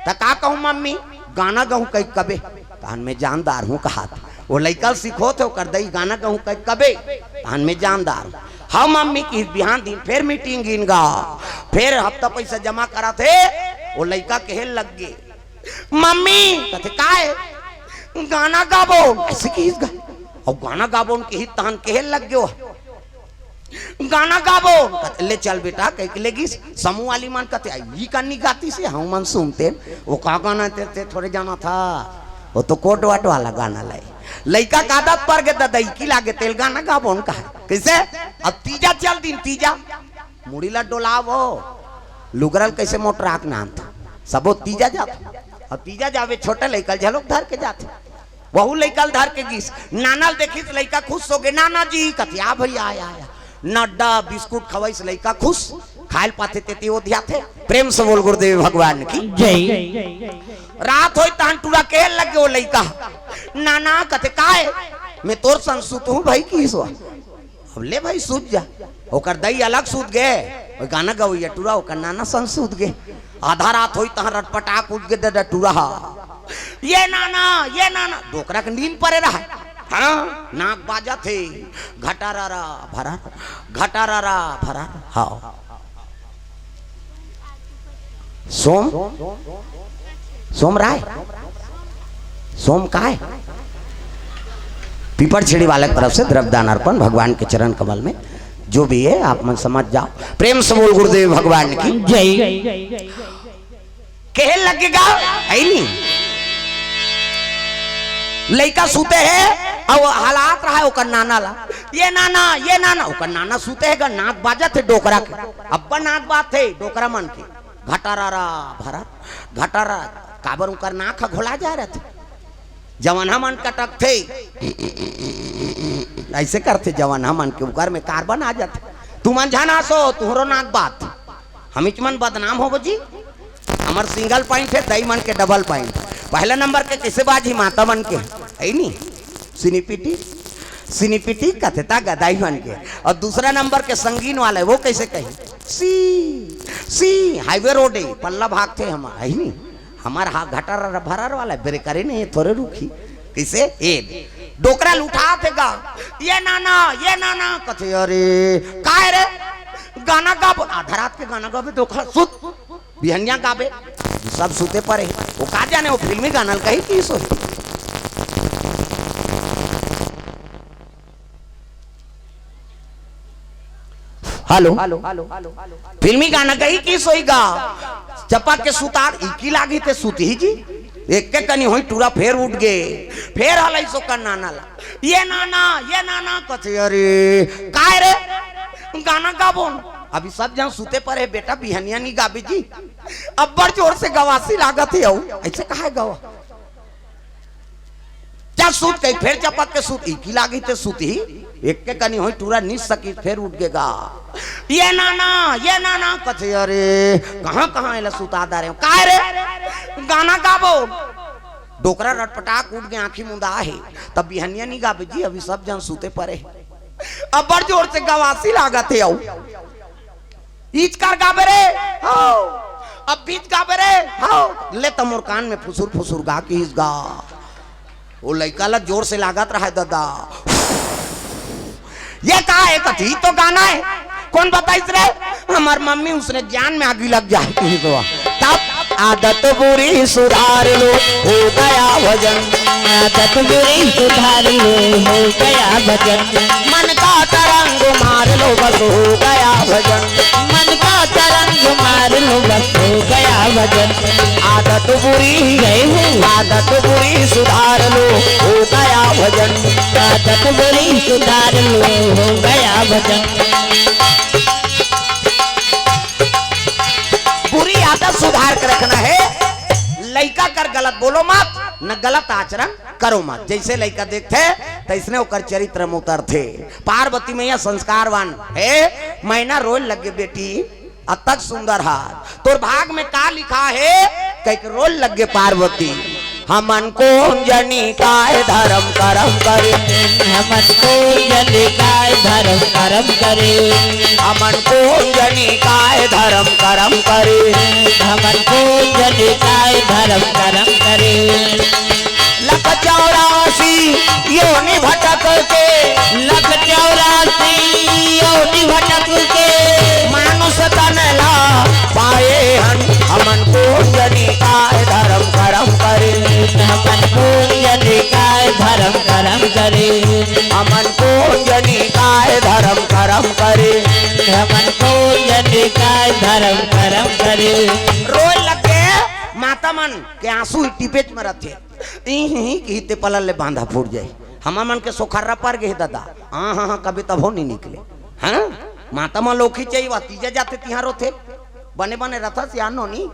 त का कहूं मम्मी गाना गाऊं कई कबे तहन में जानदार हूं कहा था वो लइका सीखो थे कर दई गाना गाऊं कई कबे तहन में जानदार हाँ मम्मी की बिहान दिन फिर मीटिंग गिनगा फिर हफ्ता पैसा जमा करा थे वो लइका कहे लग गए मम्मी कहते का है गाना गाबो ऐसे की और गाना गाबो उनके हित तहन के लग गयो गाना गाबो ले चल बेटा कह लेगी समूह वाली मान कहते ये कन्नी गाती से हम मन सुनते वो का गाना ते थोड़े जाना था वो तो कोट वाट वाला गाना लाई लड़का का आदत पर गए दादा की लागे तेल गाना गाबो उनका कैसे अब तीजा चल दिन तीजा मुड़ी ला डोलावो लुगरल कैसे मोटर आक नाम था सबो तीजा जाते और तीजा जावे छोटे लड़का झलोक धर के जाते वहू लड़का धर के गीस नाना देखी लड़का खुश हो गए नाना जी कथिया भैया आया नड्डा बिस्कुट खवाई से लड़का खुश खायल पाते ते वो ध्या थे प्रेम से बोल गुरुदेव भगवान की जय रात होई तान टूरा के लगे वो लड़का नाना कथे काए मैं तोर संग सुत हूं भाई की सो अब ले भाई सूत जा ओकर दई अलग सूत गए ओई गाना गवैया टूरा ओकर नाना संग सूत गए आधा रात होई तहां रटपटाक उठ के दे टूरा ये नाना डोकरा के नींद परे रहा हाँ नाक बाजा थे घटारा भरा हाँ सोम राय सोम का है पीपर छेड़ी वाले की तरफ से द्रव्यदान अर्पण भगवान के चरण कमल में जो भी है आप मन समझ जाओ प्रेम से बोल गुरुदेव भगवान की जय कह लगेगा है नहीं लड़का सूते है और हालात रहा है ओकर नाना ला ये नाना ओकर नाना सूते है नाक बाजा थे डोकरा के अब्बा नाक बात थे डोकरा मन के घटारा काबर उकर नाक घोला जा रहे थे जवाना मन कटक थे ऐसे करते जवाना मन के उकर में कार्बन आ जाते तू मन जाना सो तुहरो नाक बात हम मन बदनाम हो जी हमार सिंगल पॉइंट है दई मन के डबल पॉइंट पहला नंबर के कैसे बाजी माता मन के है नहीं सिनीपिटी कथता गदाई मन के और दूसरा नंबर के संगीन वाले वो कैसे कही सी हाईवे रोड है पल्ला भाग थे हम है नहीं हमारा हाथ घटारा भरार वाला ब्रेक करे नहीं थोड़े रुकी कैसे ए डोकरा लुठा थे गा ये नाना कथे अरे काय रे गाना गाबो आधा रात के गाना गाबे डोकरा सुत बिहनिया गाबे सब सुते पड़े वो का जाने वो फिल्मी गाना कही की सो हेलो फिल्मी गाना कही की सोईगा चपा के सुतार इकी लागी थे सुती ही जी एक के कनी होई टूरा फेर उठ गए फेर हलाई सो कर नाना ला ये नाना कथे अरे काय रे गाना गाबो अभी सब जहाँ सूते पर है बेटा बिहनिया नहीं गाबी जी अब बड़ जोर से गवासी लागत है ऐसे कहा है गवा क्या सूत कहीं फिर चपक के सूत इकी लागी थे सूती एक के कनी होई टूरा नहीं सकी फिर उठ गएगा ये नाना कथे अरे कहाँ एला सूता दे रहे काय रे गाना गाबो डोकरा रटपटाक उठ गए आंखी मुंदा है तब बिहनिया नहीं गाबी जी अभी सब जहाँ सूते परे अब बड़ जोर से गवासी लागत है ईच कर गाबे रे अब बीच गाबे रे ले तमोर कान में फुसुर गा के इस गा वो लड़का ला जोर से लागत रहा है दादा ये कहा है कथी तो गाना है कौन बताइस रे हमार मम्मी उसने ज्ञान में आगी लग जाती तो तब आदत बुरी सुधार लो हो गया भजन आदत बुरी सुधार लो हो गया भजन मन का तरंग मार लो बस हो गया भजन मन का तरंग मार लो बस हो गया भजन आदत बुरी सुधार लो हो गया भजन आदत बुरी सुधार लो हो गया भजन बुरी आदत सुधार कर रखना है लड़का कर गलत बोलो मत न गलत आचरण करो मत जैसे लड़का देखते तैसने ओकर चरित्र में उतरते पार्वती मैया संस्कारवान है मैना रोल लगे बेटी अतक सुंदर हाथ तोर भाग में का लिखा है कई रोल लगे पार्वती हमन को जनी काय धर्म करम करे हमन को जनी काय धर्म करम करे हमन को जनी काय धर्म करम करे हमन को जनी काय धर्म करम करे लख 84 योनि भटक के लख 84 योनि भटक के मानुष तन ला पाए हन हमन को जनी काय धर्म करम करे हमन को जनी काय धर्म करम करे काय धर्म करम करे रोए लगे माता मन के आंसू टिपेच में रथे ही ते पलल ले बांधा फूट जाए हमार मन के सोखर्रा पर गए दादा हाँ हाँ हाँ कभी तब हो नहीं निकले हाँ माता मन लोखी चाहिए तीजा जाते तिहार होते बने बने रथा सियान नी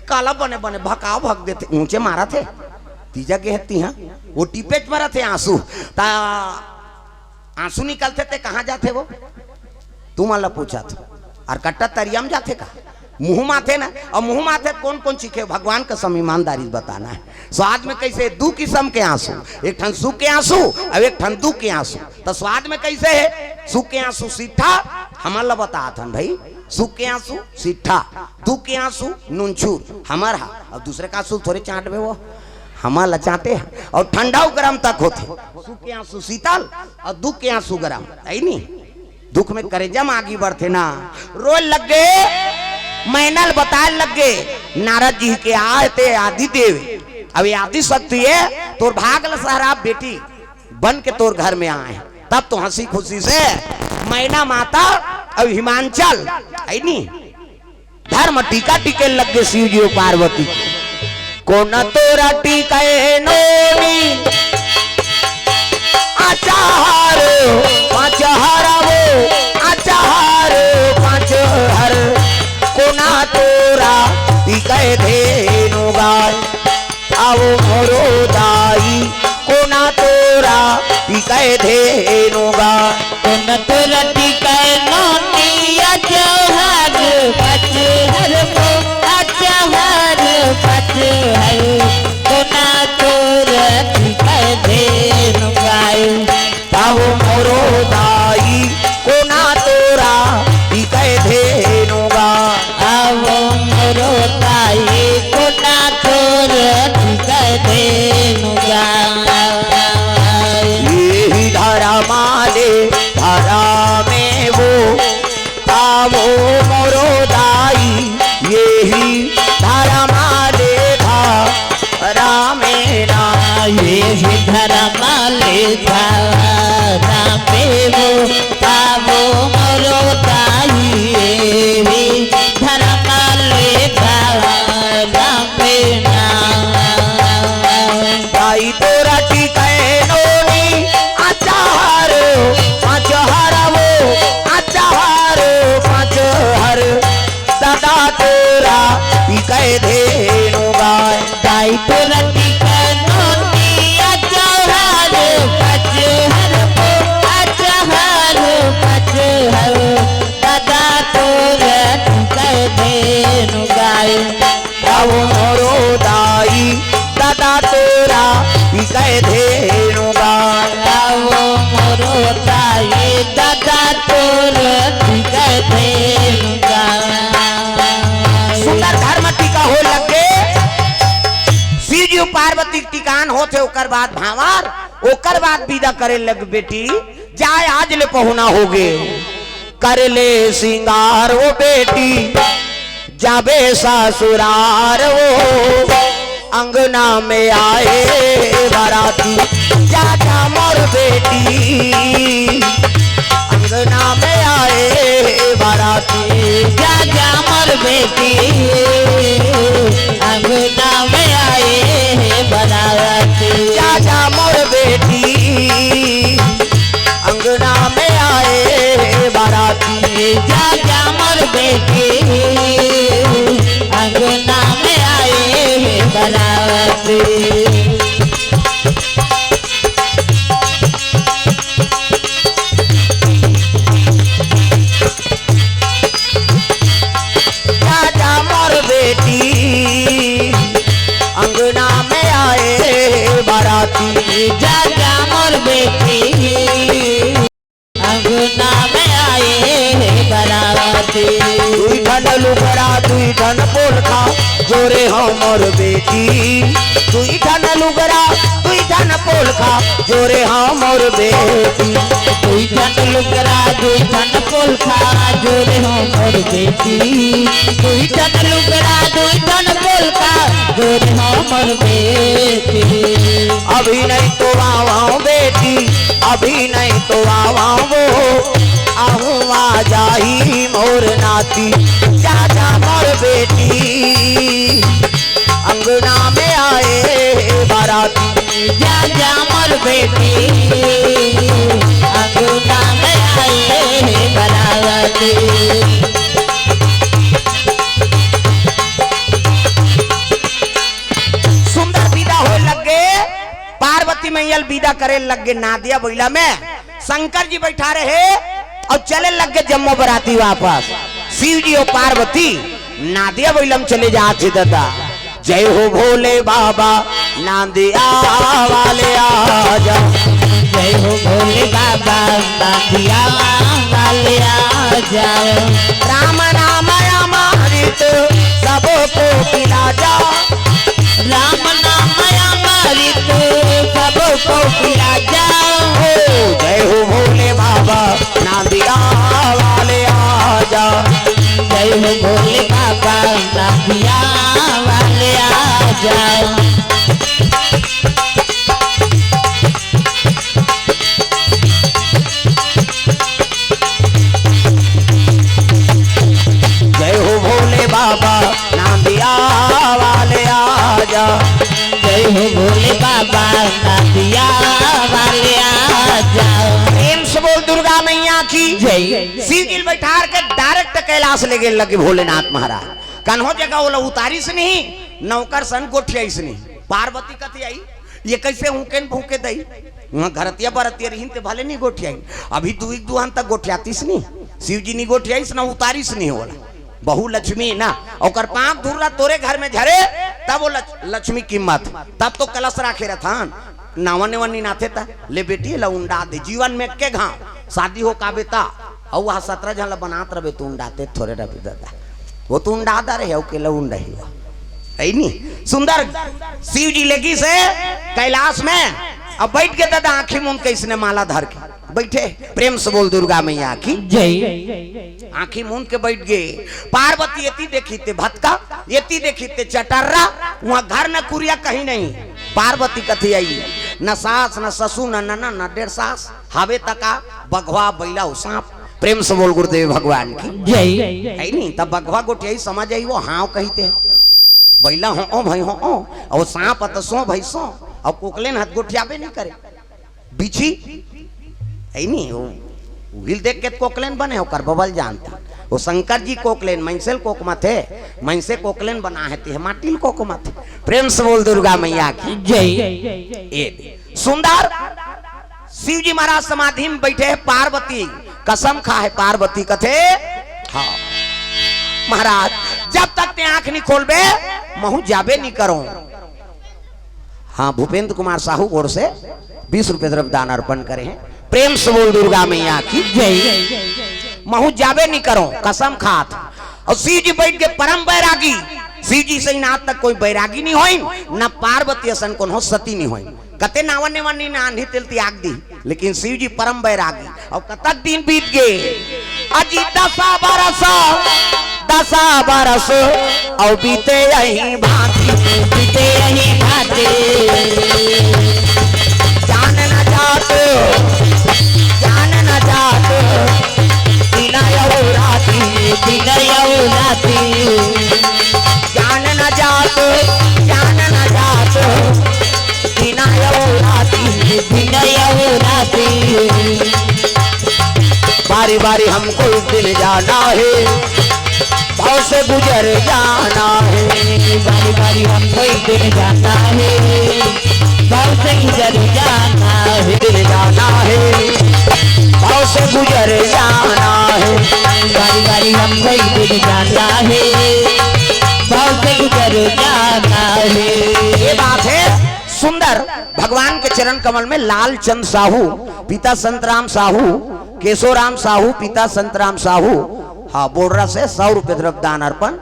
काला बने बने भकाव भग देते ऊंचे मारा थे तीजा के तिहा वो टिपेच मारा थे आंसू ता आंसू निकलते थे कहाँ जाते वो तुम अल्लाह पूछा था और कट्टा तरियाम जाते का मुंह माथे ना और मुंह माथे कौन कौन सीखे भगवान का सम ईमानदारी बताना है स्वाद में कैसे दो किस्म के आंसू एक ठन सुख के आंसू और एक ठन दुख के आंसू तो स्वाद में कैसे है सुख के आंसू सीठा हमारा बता था भाई सुख के आंसू सीठा दुख के आंसू नूनछूर हमारा और दूसरे का आंसू थोड़े चाट में वो हमारा चाटे हैं और ठंडा गर्म तक होते सुख के आंसू शीतल और दुख के आंसू गर्म है नहीं दुख में करेजम आगे बढ़ते ना रोज लग गए मैनल बताए लग गए नारद जी के आए थे आदि देव अब आदि शक्ति है तोर भागल सहरा बेटी बन के तोर घर में आए तब तो हंसी खुशी से मैना माता अब हिमांचल है नी धर्म टीका टीके लग गए शिव जी पार्वती कोन तोरा टीके नोमी आचार पांच हरावो आचार पांच हर कोना तोरा टीके धेनु गाय आवो मोरो दाई कोना तोरा टीके धेनु गाय कोन तोरा टीके नोनी आचार पांच हर को आचार पांच हर कोना तोरा टीके धेनु गाय आवो मोरो दाई कोना तोरा टीके धेनु गाय आवो मोरो दाई कोना तोरा टीके धेनु गाय यही धरा माले धरा में वो आवो मोरो दाई यही धरा माले धरा में ना यही धर्म ले धारा पे वो आवो मोरो दाई यही धर्म ले धारा पे ना दाई तोरा टीके नोनी आचार पांच हरावो आचार पांच हर दादा तोरा टीके धेनु गाय दाई तोरा टीके नोनी आचार पांच हर को आचार पांच हर दादा तोरा टीके धेनु गाय आवो मोरो दाई दादा तोरा टीके धेनु गाय आवो मोरो दाई दादा तोरा टीके धेनु गाय सुंदर धर्म टीका हो लगे शिव जी पार्वती टीकान होते ओकर बाद भावार ओकर बाद विदा करे लग बेटी जाए आज ले पहुना होगे कर ले सिंगार वो बेटी जाबे ससुरार वो अंगना में आए बाराती जा जा मोर बेटी अंगना में आए बाराती जा जा मोर बेटी अंगना में आए बाराती जा जा मोर बेटी अंगना में आए बाराती जा जा मोर बेटी अंगना में आए बाराती जा जा मोर बेटी अंगना में आए बाराती जा जा मोर बेटी अंगना में आए बाराती दुई ठन लुगड़ा दुई ठन पोलखा जोरे हमर बेटी दुई ठन लुगड़ा दुई ठन पोलखा जोरे हमर बेटी दुई ठन लुगरा दुई ठन पोलखा जोरे हो मोर बेटी दुई ठन लुगरा दुई ठन पोलखा गोरी हमर बेटी अभी नहीं तो आवाओ बेटी अभी नहीं तो आवाओ वो आहू आ जाही मोर नाती जा जा मोर बेटी अंगना में आए बाराती जा जा मोर बेटी अंगना में आए बाराती सुंदर विदा हो लगे पार्वती मैया विदा करे लगे नादिया बैला में शंकर जी बैठा रहे और चले लगे जम्मू बराती वापस शिव जी और पार्वती नादिया बैलम चले जाते दादा जय हो भोले बाबा नादिया वाले आजा जय हो भोले बाबा नादिया वाले आ जाओ राम नाम अमृत सबको पिला जा राम नाम अमृत सबको पिला जाओ जय हो भोले बाबा नादिया वाले आजा जय हो भोले बाबा नादिया वाले आ जाओ जय हो भोले बाबा नादिया वाले आजा जय हो भोले बाबा नादिया वाले आ जाओ प्रेम से बोल दुर्गा मैया की जय शिव जी बैठा के डायरेक्ट कैलाश ले गए लगे भोलेनाथ महाराज कन्हो जगह वो उतारी से नहीं नौकर सन गोठिया से नहीं पार्वती कथी आई ये कैसे हुकेन भूके दई वहां घरतिया बरतिया रही ते भले नहीं गोठियाई अभी दुहान तक गोठियातीस नहीं शिव जी नहीं गोठियाईस ना उतारीस नहीं होला बहु लक्ष्मी ना और पांव धुर्रा तोरे घर में झरे तब वो लक्ष्मी कीमत तब तो कलश राखे रथान नावन वनी नाथे था ले बेटी ला उंडा दे जीवन में के घाव शादी हो का बेटा और वह 17 जन बनात रहे तू उंडाते थोड़े रवि दादा वो तू उंडादा रहे के ला उंडा ही है नहीं सुंदर शिव जी लेगी से कैलाश में अब बैठ के दादा आंखी मुंद के इसने माला धर के बैठे प्रेम से बोल दुर्गा मैया की जय आंखी मूंद के बैठ गए पार्वती येती देखी थे भटका येती देखी थे चटर्रा वहां घर न कुरिया कहीं नहीं पार्वती कथी आई न सास न ससु न नना न डेढ़ सास हावे तका बघवा बैला हो सांप प्रेम से बोल गुरुदेव भगवान की जय है नहीं तब बघवा गोटिया समझ आई वो हाँ कहते बैला हो ओ भाई हो ओ और सांप तो सो भाई सो और कोकलेन हाथ गोठियाबे नहीं करे बिछी है नहीं वो हिल देख के कोकलेन बने होकर बबल जानता वो शंकर जी कोकलेन मैंसेल कोकमा थे मैंसे कोकलेन बना है माटिल कोकमा थे प्रेम से बोल दुर्गा मैया की जय सुंदर शिव जी महाराज समाधि में बैठे हैं पार्वती कसम खा है पार्वती कथे हाँ महाराज जब तक ते आंख नहीं खोलबे महू जाबे नहीं करो हाँ भूपेंद्र कुमार साहू ओर से 20 रुपए तरफ दान अर्पण करे हैं प्रेम से बोल दुर्गा मैया की जय महू जाबे नहीं करो कसम खात और शिव जी बैठ के परम बैरागी शिव जी से आज तक कोई बैरागी नहीं होई न पार्वती असन कौन हो सती नहीं होई कते नावने वानी ना आंधी तिलती आग दी लेकिन शिव जी परम बैरागी और कतक दिन बीत गए अजी 10 बरस और बीते यही भांति जान न जात दिन राती जान न जात दिन राती बारी बारी हमको इस दिल जाना है भाव से गुजर जाना है बारी बारी हमको एक दिन जाना है भाव से गुजर जाना है दिल जाना है भाव से गुजर जाना है बारी बारी हमको एक दिन जाना है भाव से गुजर जाना है ये बात है सुंदर भगवान के चरण कमल में लाल चंद साहू पिता संतराम साहू केशोराम साहू पिता संतराम साहू हाँ बोर्रा से 100 रुपए द्रव्य दान अर्पण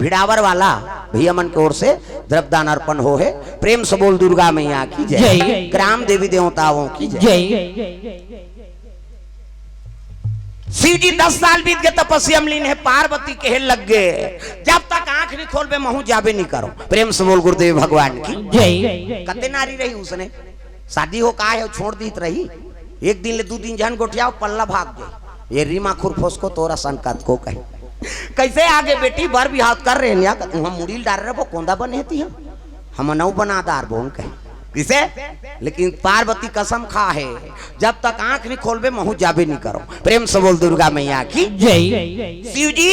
भिड़ावर वाला भैया मन की ओर से द्रव्य दान अर्पण हो है प्रेम से बोल दुर्गा मैया की जय ग्राम देवी देवताओं की जय शिव जी 10 साल बीत गए तपस्या में लीन है पार्वती के लग गए जब तक आंख आंख नहीं खोल बे महू जाबे नहीं करो। प्रेम से बोल गुरुदेव भगवान की जय। कते नारी रही उसने, शादी हो का है छोड़ दी रही, एक दिन ले 2 दिन जहन गोठियाओ पल्ला भाग गए। ये रीमा खुरफोस को तोरा संकत को कहे कैसे आगे बेटी बार भी हाथ कर रहे हैं हम मुड़ील डाल रहे वो कोंदा बने थी हम नौ बनादार बोन कहे किसे। लेकिन पार्वती कसम खा है जब तक आंख नहीं खोलबे महू जाबे नहीं करो। प्रेम से बोल दुर्गा मैया की जय। शिव जी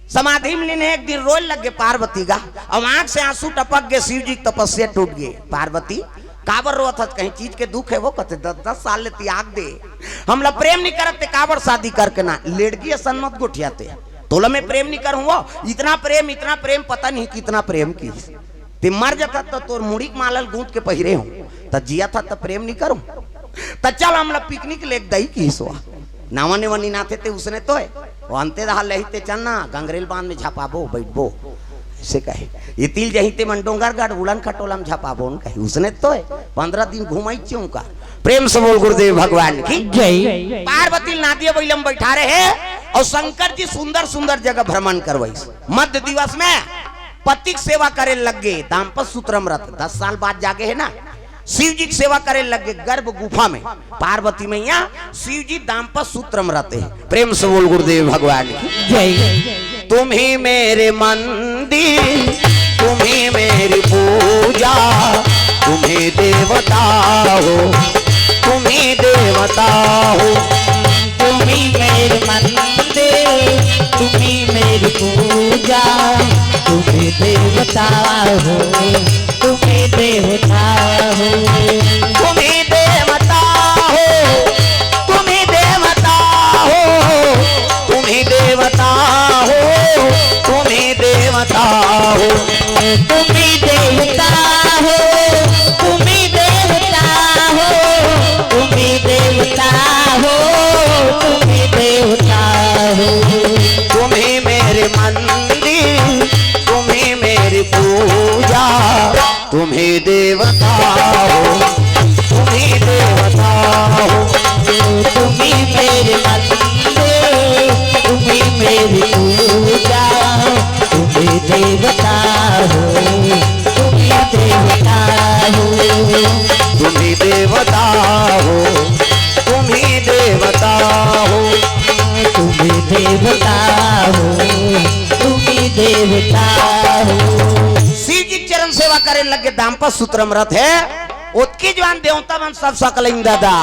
समाधि में लेने एक दिन रोल लग गए पार्वती का, अब आंख से आंसू टपक गए, शिव जी की तपस्या टूट गई। पार्वती काबर रोत कहीं चीज के दुख है वो कहते 10 साल ले त्याग दे, हमला प्रेम नहीं करते काबर शादी करके ना लेड़की सन्नत गोठियाते तोला में प्रेम नहीं करूँ वो इतना प्रेम पता नहीं कितना प्रेम की ते मर जाता तो तोर मुड़ी मालल गूंथ के पहिरे हूँ तो जिया था तो प्रेम नहीं करूँ तो चल हमला पिकनिक ले दई की हिस्सा नावा ने वनी नाथे ते उसने तो है वो अंते रहा लहिते चलना गंगरेल बांध में झपाबो बैठबो ऐसे कहे ये तिल जहीते मन डोंगरगढ़ उड़न खटोला में झपाबो कहे उसने तो है 15 दिन घुमाई क्यों का। प्रेम से बोल गुरुदेव भगवान की जय। पार्वती नादिया बैलम बैठा रहे और शंकर जी सुंदर सुंदर जगह भ्रमण करवाई। मध्य दिवस में पति की सेवा करे लग गए, दाम्पत्य सूत्र व्रत 10 साल बाद जागे है ना, शिव जी की सेवा करे लग गए गर्भ गुफा में। पार्वती मैया शिव जी दाम्पत्य सूत्र व्रत है। प्रेम से बोल गुरुदेव भगवान की जय। तुम ही मेरे मंदिर, तुम ही मेरी पूजा, तुम ही देवता हो, तुम ही देवता हो, तुम ही मेरे मंदिर, तुम ही मेरी पूजा, तुम ही देवता हो, तुम ही देवता हो, तुम ही देवता हो, तुम ही देवता हो, तुम ही देवता हो, तुम ही देवता हो, तुम ही देवता हो, तुम ही देवता हो, तुम ही देवता हो, तुम ही देवता हो, तुम ही मेरे मंदिर, तुम ही मेरी पूजा, तुम ही देवता हो, तुम ही देवता हो, तुम ही मेरे मंदिर, तुम ही मेरी पूजा, तुम ही देवता हो, तुम ही देवता हो, तुम ही देवता हो, तुम ही देवता हो, तुम ही देवता हो, तुम ही देवता हो। शिव जी चरण सेवा करे लगे दाम्पत्य सूत्र व्रत है उत्की जवान देवता मन सब सकल दादा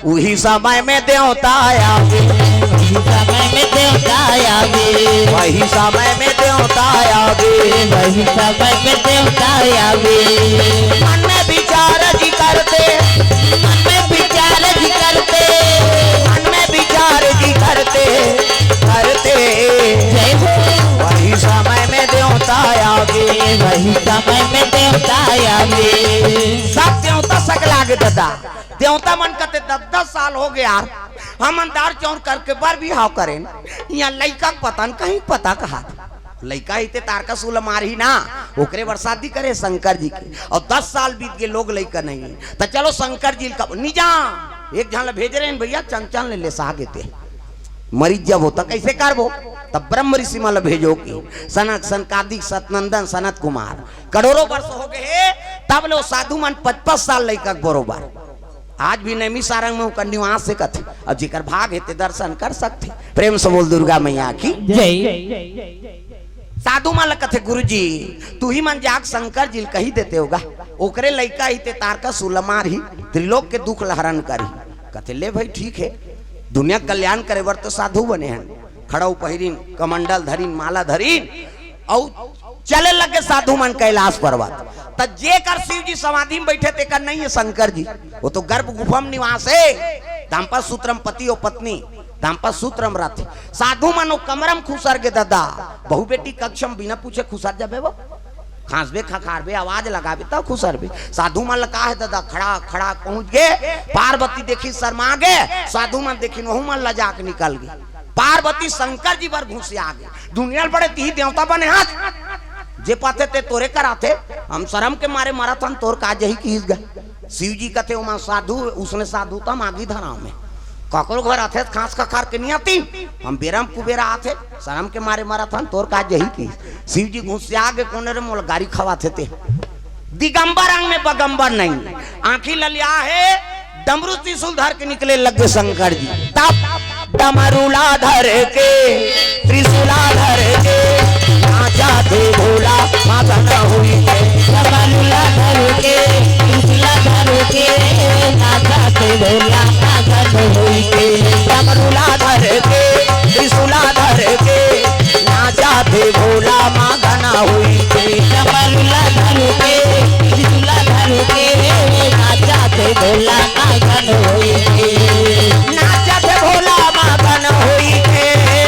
वही समय में देवता आवे, वही समय में देवता आवे, वही समय में देवता आवे, वही समय में देवता आवे, मन में विचार जी करते, मन में विचार जी करते, मन में विचार जी करते करते जय हो। वही समय में देवता आवे, वही समय में देवता आवे, सब देवता सकल आगे दादा देवता मन कहते 10 साल हो गया यार हम अंदार चौर करके बार भी हाव करें यहाँ लड़का पता न कहीं पता कहा लड़का ही तारका सूल मार ही ना ओकरे बरसाती करे शंकर जी की और 10 साल बीत गए लोग लड़का नहीं है तो चलो शंकर जी का निजा एक झाल भेज रहे हैं भैया चंचल ले सागे थे मरीज जब होता कैसे करबो तब ब्रह्म ऋषि मल भेजो की सनक सनकादिक सतनंदन सनत कुमार करोड़ों वर्ष हो गए तब लो साधु मन 55 साल लड़का बरोबर आज भी नैमी सारंग में कर निवास से कथे अब जिकर भाग हेते दर्शन कर सकते। प्रेम से बोल दुर्गा मैया की जय। साधु मन कथे गुरुजी तू ही मन जाग शंकर जी कही देते होगा ओकरे लइका ही ते तारका सुलमार ही त्रिलोक के दुख लहरन करी कथे ले भाई ठीक है दुनिया कल्याण करे वर तो साधु बने हैं खड़ाऊ पहिरीन कमंडल धरीन माला धरीन और चले लगे साधु मन कैलाश पर्वत तब जे कर शिव जी समाधि में बैठे ते कर नहीं है शंकर जी वो तो गर्भ गुफम निवास है दाम्पत्य सूत्रम पति और पत्नी दाम्पत्य सूत्रम रथ साधु मनो कमरम खुसर के दादा बहु बेटी कक्षम बिना पूछे खुसर जाबे वो खांसबे खखारबे आवाज लगाबे तब खुसरबे साधु मन लगा है दादा खड़ा खड़ा पहुंच गए पार्वती देखी शर्मा गए साधु मन देखी वहू मन लजा के निकल गई पार्वती शंकर जी पर घुस आ गए दुनिया बड़े ती देवता बने हाथ जे पाते ते तोरे कराते हम शर्म के मारे माराथन तोर काज ही कीस गए शिव जी कहते उमा साधु उसने साधु तम आगी धरा में ककरो घर आथे खास का खार के नहीं आती हम बेरम कुबेरा आथे शर्म के मारे मारा था तोर का यही की शिव जी घुस आगे कोने रे मोल गाड़ी खवा थे दिगंबर अंग में बगंबर नहीं आंखी ललिया है डमरू त्रिशूल धर के निकले लगे शंकर जी तब डमरूला धर के त्रिशूला धर के नाचा थे भोला मगन हुई के डमरूला धर के त्रिशूला धर के नाचा थे भोला मगन हुई के डमरूला धर के त्रिशूला धर के नाचा थे भोला मगन हुई के डमरूला धर के त्रिशूला धर के नाचा थे भोला मगन हुई के नाचत भोला मगन हुई के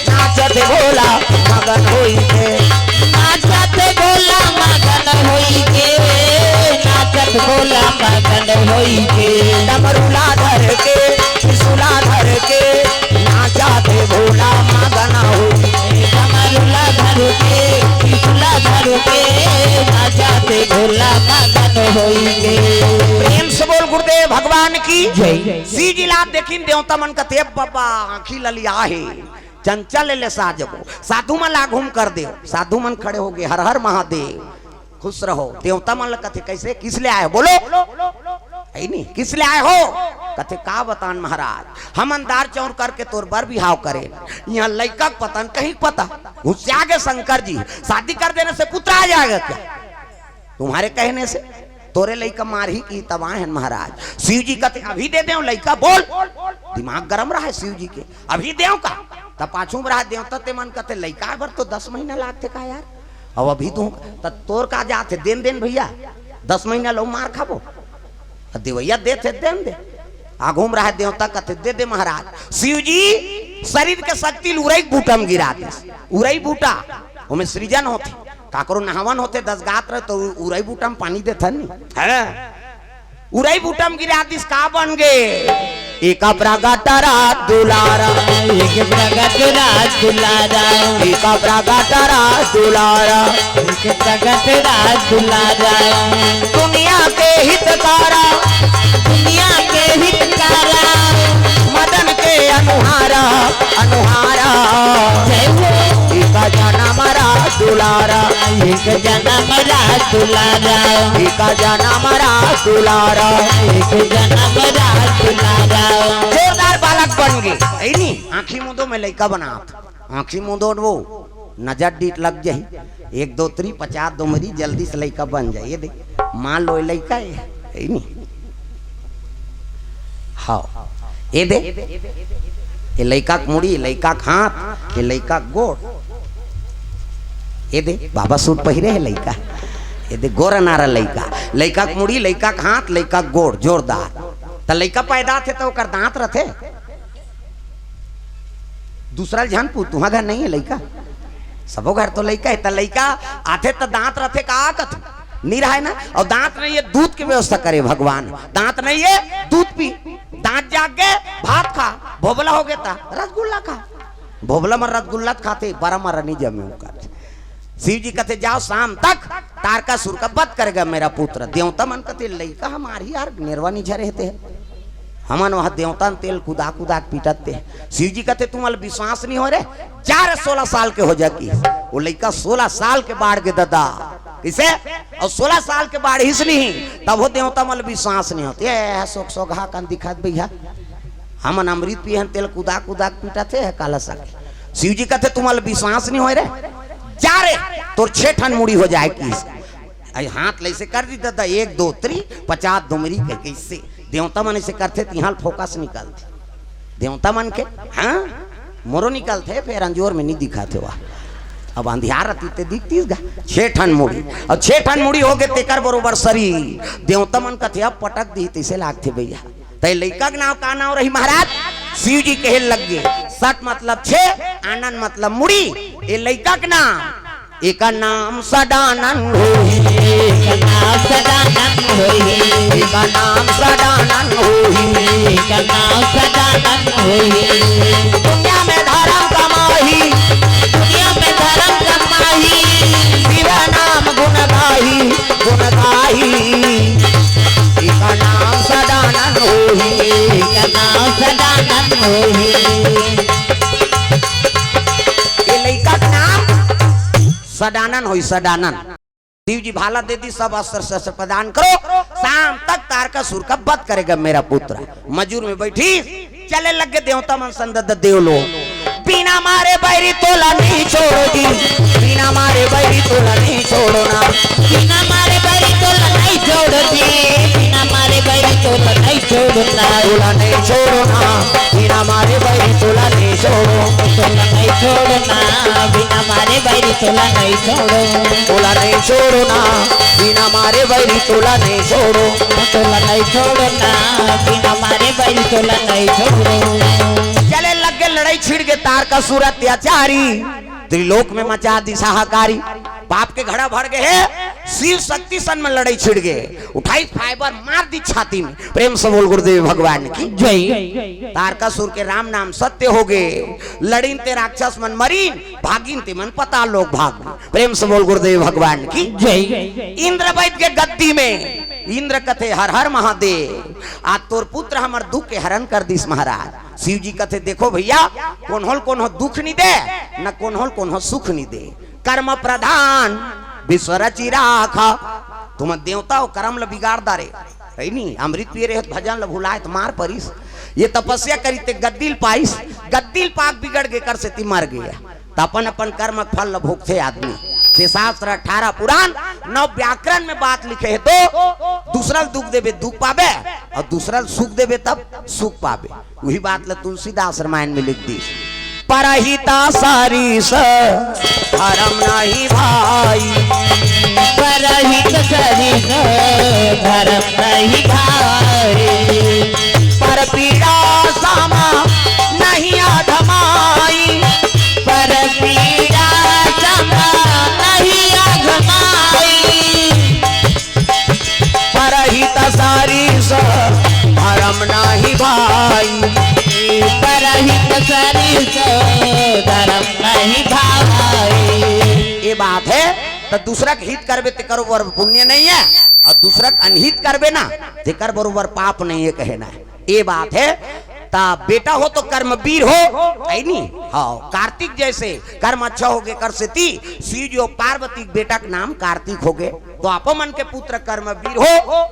नाचत भोला मगन हुई के नाचत भोला मगन हुई के नाचत भोला मगन हुई के डमरूला धर के त्रिशूला धर के नाचत भोला मगन हुई के डमरूला धर के त्रिशूला धर के नाचत भोला मगन हुई के प्रेम से बोल गुरुदेव भगवान की जय। सी जिला देखिन देवता मन का तेब बाबा आंखी ललिया है चंचल ले साजबो साधु मन ला घूम कर दे साधु मन खड़े हो गए हर हर महादेव खुश रहो देवता मन कथे कैसे किस ले आए बोलो है नहीं किस ले आए हो कथे का बतान महाराज हम अंदार चौर करके तोर बर बिहाव करे यहाँ लड़का पतन कहीं पता घुसिया गए शंकर जी शादी कर देने से पुत्र आ जाएगा क्या तुम्हारे कहने से तोरे लइका मार ही की तबाह है महाराज शिव जी कहते अभी दे दे लइका बोल दिमाग गरम रहा है शिव जी के अभी देव का तब पाछू रहा देवता ते मन कहते लइका भर तो 10 महीना लागते का यार अब अभी तू तोर का जाते देन देन भैया 10 महीना लो मार खाबो देवैया देते देन दे आ घूम रहा है देवता कहते दे दे महाराज शिव जी शरीर के शक्ति उरई बूटम गिरा दे उरई बूटा उमें सृजन होती काकरो नहावन होते 10 गात रहे तो उरई बूटम पानी देता नहीं है उरई बूटम गिरा दिस का बन गए एक प्रगटरा दुलारा एक प्रगट राज दुलारा एक प्रगटरा दुलारा एक प्रगट राज दुलारा दुनिया के हितकारा दुनिया के हितकारा मदन के अनुहारा अनुहारा जय हो एक जन्म राज दुलारा एक जन्म राज दुलारा एक जन्म राज दुलारा एक जन्म राज दुलारा जोरदार बालक बन गए है नी आंखी मुंदो में लड़का बना आंखी मुंदो वो नजर डीट लग जाही 1 2 3 50 दो मरी जल्दी से लड़का बन जाए ये दे मान लो लड़का है नी हाँ ये दे ये लड़का मुड़ी लड़का हाथ ये लड़का गोड़ ये दे बाबा सूट पहिरे है लड़का ये दे गोरा नारा लड़का लड़का मुड़ी लड़का हाथ लड़का गोड़ जोरदार तो लड़का पैदा थे तो ओकर दांत रथे दूसरा जहान पूत तुहा घर नहीं है लड़का सबो घर तो लड़का है तो लड़का आथे तो दांत रथे का कथ नहीं रहा है ना और दांत नहीं है दूध की व्यवस्था करे भगवान दांत नहीं है दूध पी दांत जाग गए भात खा भोबला हो गया था रसगुल्ला खा भोबला में रसगुल्ला खाते 12 मर नहीं जमे कर शिव जी कहते जाओ शाम तक तारकासुर का वध करेगा मेरा पुत्र देवता मन कहते लड़का हमारी यार निर्वा नहीं झरे थे हमन वहां देवता तेल कुदा कुदा पीटते शिव जी कहते तुम्हारा विश्वास नहीं हो रहे 16 साल के हो जाती वो लड़का 16 साल के बाढ़ के दादा किसे और 16 साल के बाढ़ हिस नहीं तब वो देवता मल विश्वास नहीं होते सोख सोघा कन दिखात भैया हमन अमृत पियन तेल कुदा कुदा पीटते है काला सक शिव जी कहते तुम्हारा विश्वास नहीं हो रहे जा रे तोर 6 ठन मुड़ी हो जाए की हाथ ले से कर दी दादा 1 2 3 50 दुमरी के कैसे देवता मन ऐसे करते यहाँ फोकस निकलते देवता मन के हाँ मोरो निकलते फिर अंजोर में नहीं दिखाते वह अब अंधियार रहती ते दिखती 6 ठन मुड़ी और 6 ठन मुड़ी हो गए तेकर बरोबर शरीर देवता मन कथे अब पटक दी तैसे लागते भैया तय लड़का के नाम का नाम रही महाराज शिव जी कहे लग गए 7 मतलब 6 आनंद मतलब मुड़ी ये लड़का के नाम एक नाम सदानंद होई एक नाम सदानंद होई एक नाम सदानंद होई एक नाम सदानंद होई दुनिया में धर्म कमाही दुनिया में धर्म कमाही शिव नाम गुण गाही एक नाम सदानंद होई एक का नाम सदानंद होई। ये लड़का का नाम सदानंद होई, सदानंद। शिव जी भाला दे दी, सब अस्त्र शस्त्र प्रदान करो, शाम तक तारकासुर का वध करेगा मेरा पुत्र। मजूर में बैठी चले लग गए देवता मन संदत देव लोग। बिना मारे बैरी तोला नहीं छोड़ो जी, बिना मारे बैरी तोला नहीं छोड़ो ना, बिना मारे बैरी तोला नहीं छोड़ो जी, बिना मारे बैरी तोला नहीं छोड़ो ना, तोला नहीं छोड़ो ना, बिना मारे बैरी तोला नहीं छोड़ो, तोला नहीं छोड़ो ना, बिना मारे बैरी तोला नहीं छोड़ो, तोला नहीं छोड़ो ना, बिना मारे बैरी तोला नहीं छोड़ो, तोला नहीं छोड़ो ना, बिना मारे बैरी तोला नहीं छोड़ो। चले लग गए लड़ाई छिड़ के तारकासुर अत्याचारी, त्रिलोक में मचा दी हाहाकारी। पाप के घड़ा भर गए है, शिव शक्ति सन में लड़ाई छिड़ गए, उठाई फाइबर मार दी छाती में। प्रेम से बोल गुरुदेव भगवान की जय। तारकासुर के राम नाम सत्य हो गए, लड़ीन ते राक्षस मन मरीन, भागिन ते मन पता लोग भाग। प्रेम से बोल गुरुदेव भगवान की जय। इंद्र बैठ के गद्दी में, इंद्र कथे हर हर महादेव, आज तोर पुत्र हमर दुख के हरण कर दिस महाराज। शिव जी कथे देखो भैया, कौन हो दुख नहीं दे, न कौन हो सुख नहीं दे, कर्म प्रधान विश्व रचि राखा। तुम देवता हो कर्म ल बिगाड़ दारे है नी, अमृत पिए रहे भजन ल भुलाए तो मार परिस, ये तपस्या करी ते गद्दिल पाइस, गद्दिल पाक बिगड़ गए कर से ती मर गया। तो अपन अपन कर्म फल ल भोगते आदमी। छह शास्त्र 18 पुराण 9 व्याकरण में बात लिखे है, तो दूसरा दुख देवे दुख पावे और दूसरा सुख देवे तब सुख पावे। वही बात ल तुलसीदास रामायण में लिख दी, परहिता सारी स धर्म नहीं भाई, परहित सारी स धर्म नहीं भाई, पर पीड़ा सामा नहीं अधमाई, पर पीड़ा समा नहीं अघमाई, परहित सारी स धर्म नहीं भाई, परहित सारी स धर्म नहीं भाई। ये बात है। तो दूसरा के हित करबे ते करो बरोबर पुण्य नहीं है, और दूसरा का अनहित करबे ना ते कर बरोबर पाप नहीं है, कहना है। ये बात है। ता बेटा हो तो कर्मवीर हो, है नी। हाँ, कार्तिक जैसे कर्म अच्छा हो गए कर से ती, शिव जी और पार्वती बेटा का नाम कार्तिक हो गए, तो आपो मन के पुत्र कर्मवीर हो,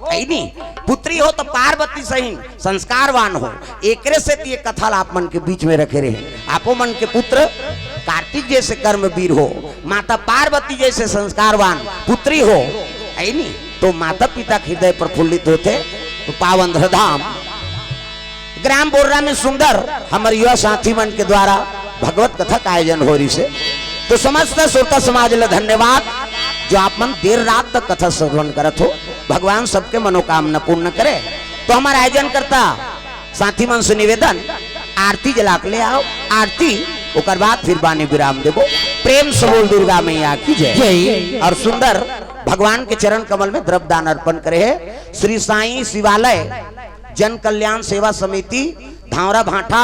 है नी। पुत्री हो तो पार्वती सही संस्कारवान हो, एकरे से ती कथा आप मन के बीच में रखे रहे। आपो मन के पुत्र कार्तिक जैसे कर्मवीर हो, माता पार्वती जैसे संस्कारवान पुत्री हो, है नी। तो माता पिता के हृदय प्रफुल्लित होते, तो पावन धाम ग्राम बोर्रा में सुंदर हमारे युवा साथी मन के द्वारा भगवत कथा का आयोजन हो रही से। तो समस्त श्रोता समाज ले धन्यवाद, जो आप मन देर रात तक कथा श्रवण करत हो। भगवान सबके मनोकामना पूर्ण करे। तो हमारा आयोजन करता साथी मन से निवेदन, आरती जला के ले आओ, आरती ओकर बाद फिर बानी विराम देवो। प्रेम से बोल दुर्गा मैया की जय। और सुंदर भगवान के चरण कमल में द्रव्य दान अर्पण करे है श्री साईं शिवालय जन कल्याण सेवा समिति, धावरा भाटा,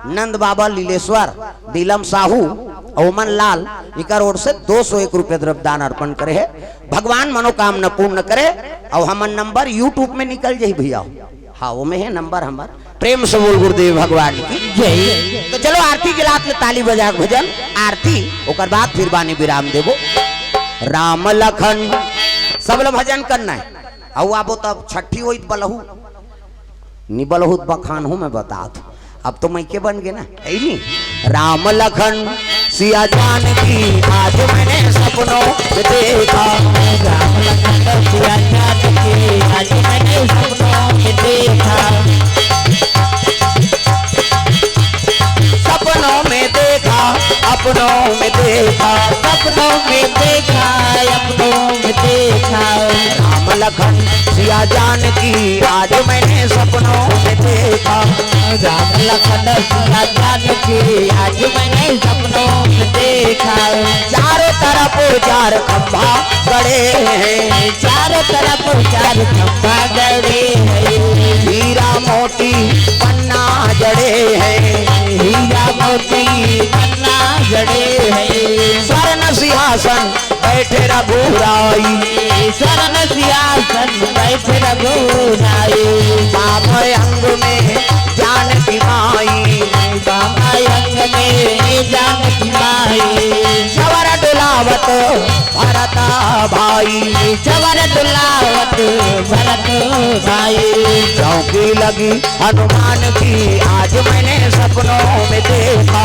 नंद बाबा लीलेश्वर, नीलम साहू, ओमन लाल, इकर ओर से 201 रुपये द्रव्य दान अर्पण करे है। भगवान मनोकामना पूर्ण करे। और हमार नंबर यूट्यूब में निकल जाये भैया, हाँ वो में है नंबर हमार। प्रेम से बोल गुरुदेव भगवान की जय। तो चलो आरती के लात ताली बजा भजन आरती, ओकर बाद फिर बानी विराम देवो। राम लखन सब लोग भजन करना है। और आबो तब छठी हो बलहू निबलहुत बखान हूँ मैं बता दू, अब तो मैं के बन गए ना, है नी। राम लखन सिया जानकी आज मैंने सपनों में देखा, राम लखन सिया जानकी आज मैंने सपनों में देखा, सपनों में देखा, अपनों में देखा, सपनों में देखा, अपनों में देखा। राम लखन सिया जानकी आज मैंने सपनों में देखा, राम लखन सिया जानकी आज मैंने सपनों में देखा। चारों तरफ चार खंभा गड़े हैं, चारों तरफ चार खंभा गड़े हैं, हीरा मोती पन्ना जड़े हैं, हीरा मोती पन्ना जड़े हैं। स्वर्ण सिंहासन बैठे रघुराई, स्वर्ण सिंहासन बैठे रघुराई। बाम अंग में में जानकी माई, बाबा अंग में जानकी माई, चवर डुलावत भरत भाई, चवर दुलावत भरत भाई, चौकी लगी हनुमान की आज मैंने सपनों में देखा,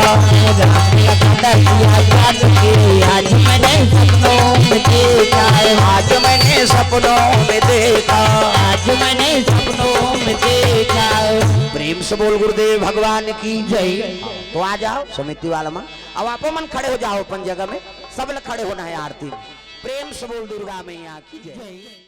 राम लखन सिया जान के आज मैंने सपनों में देखा, आज मैंने सपनों में देखा, आज मैंने सपनों में देखा। प्रेम से बोल गुरुदेव भगवान की जय। तो आ जाओ समिति वाला मन, अब आप मन खड़े हो जाओ अपन जगह में, सब लोग खड़े होना है आरती में। प्रेम से बोल दुर्गा मैया की जय।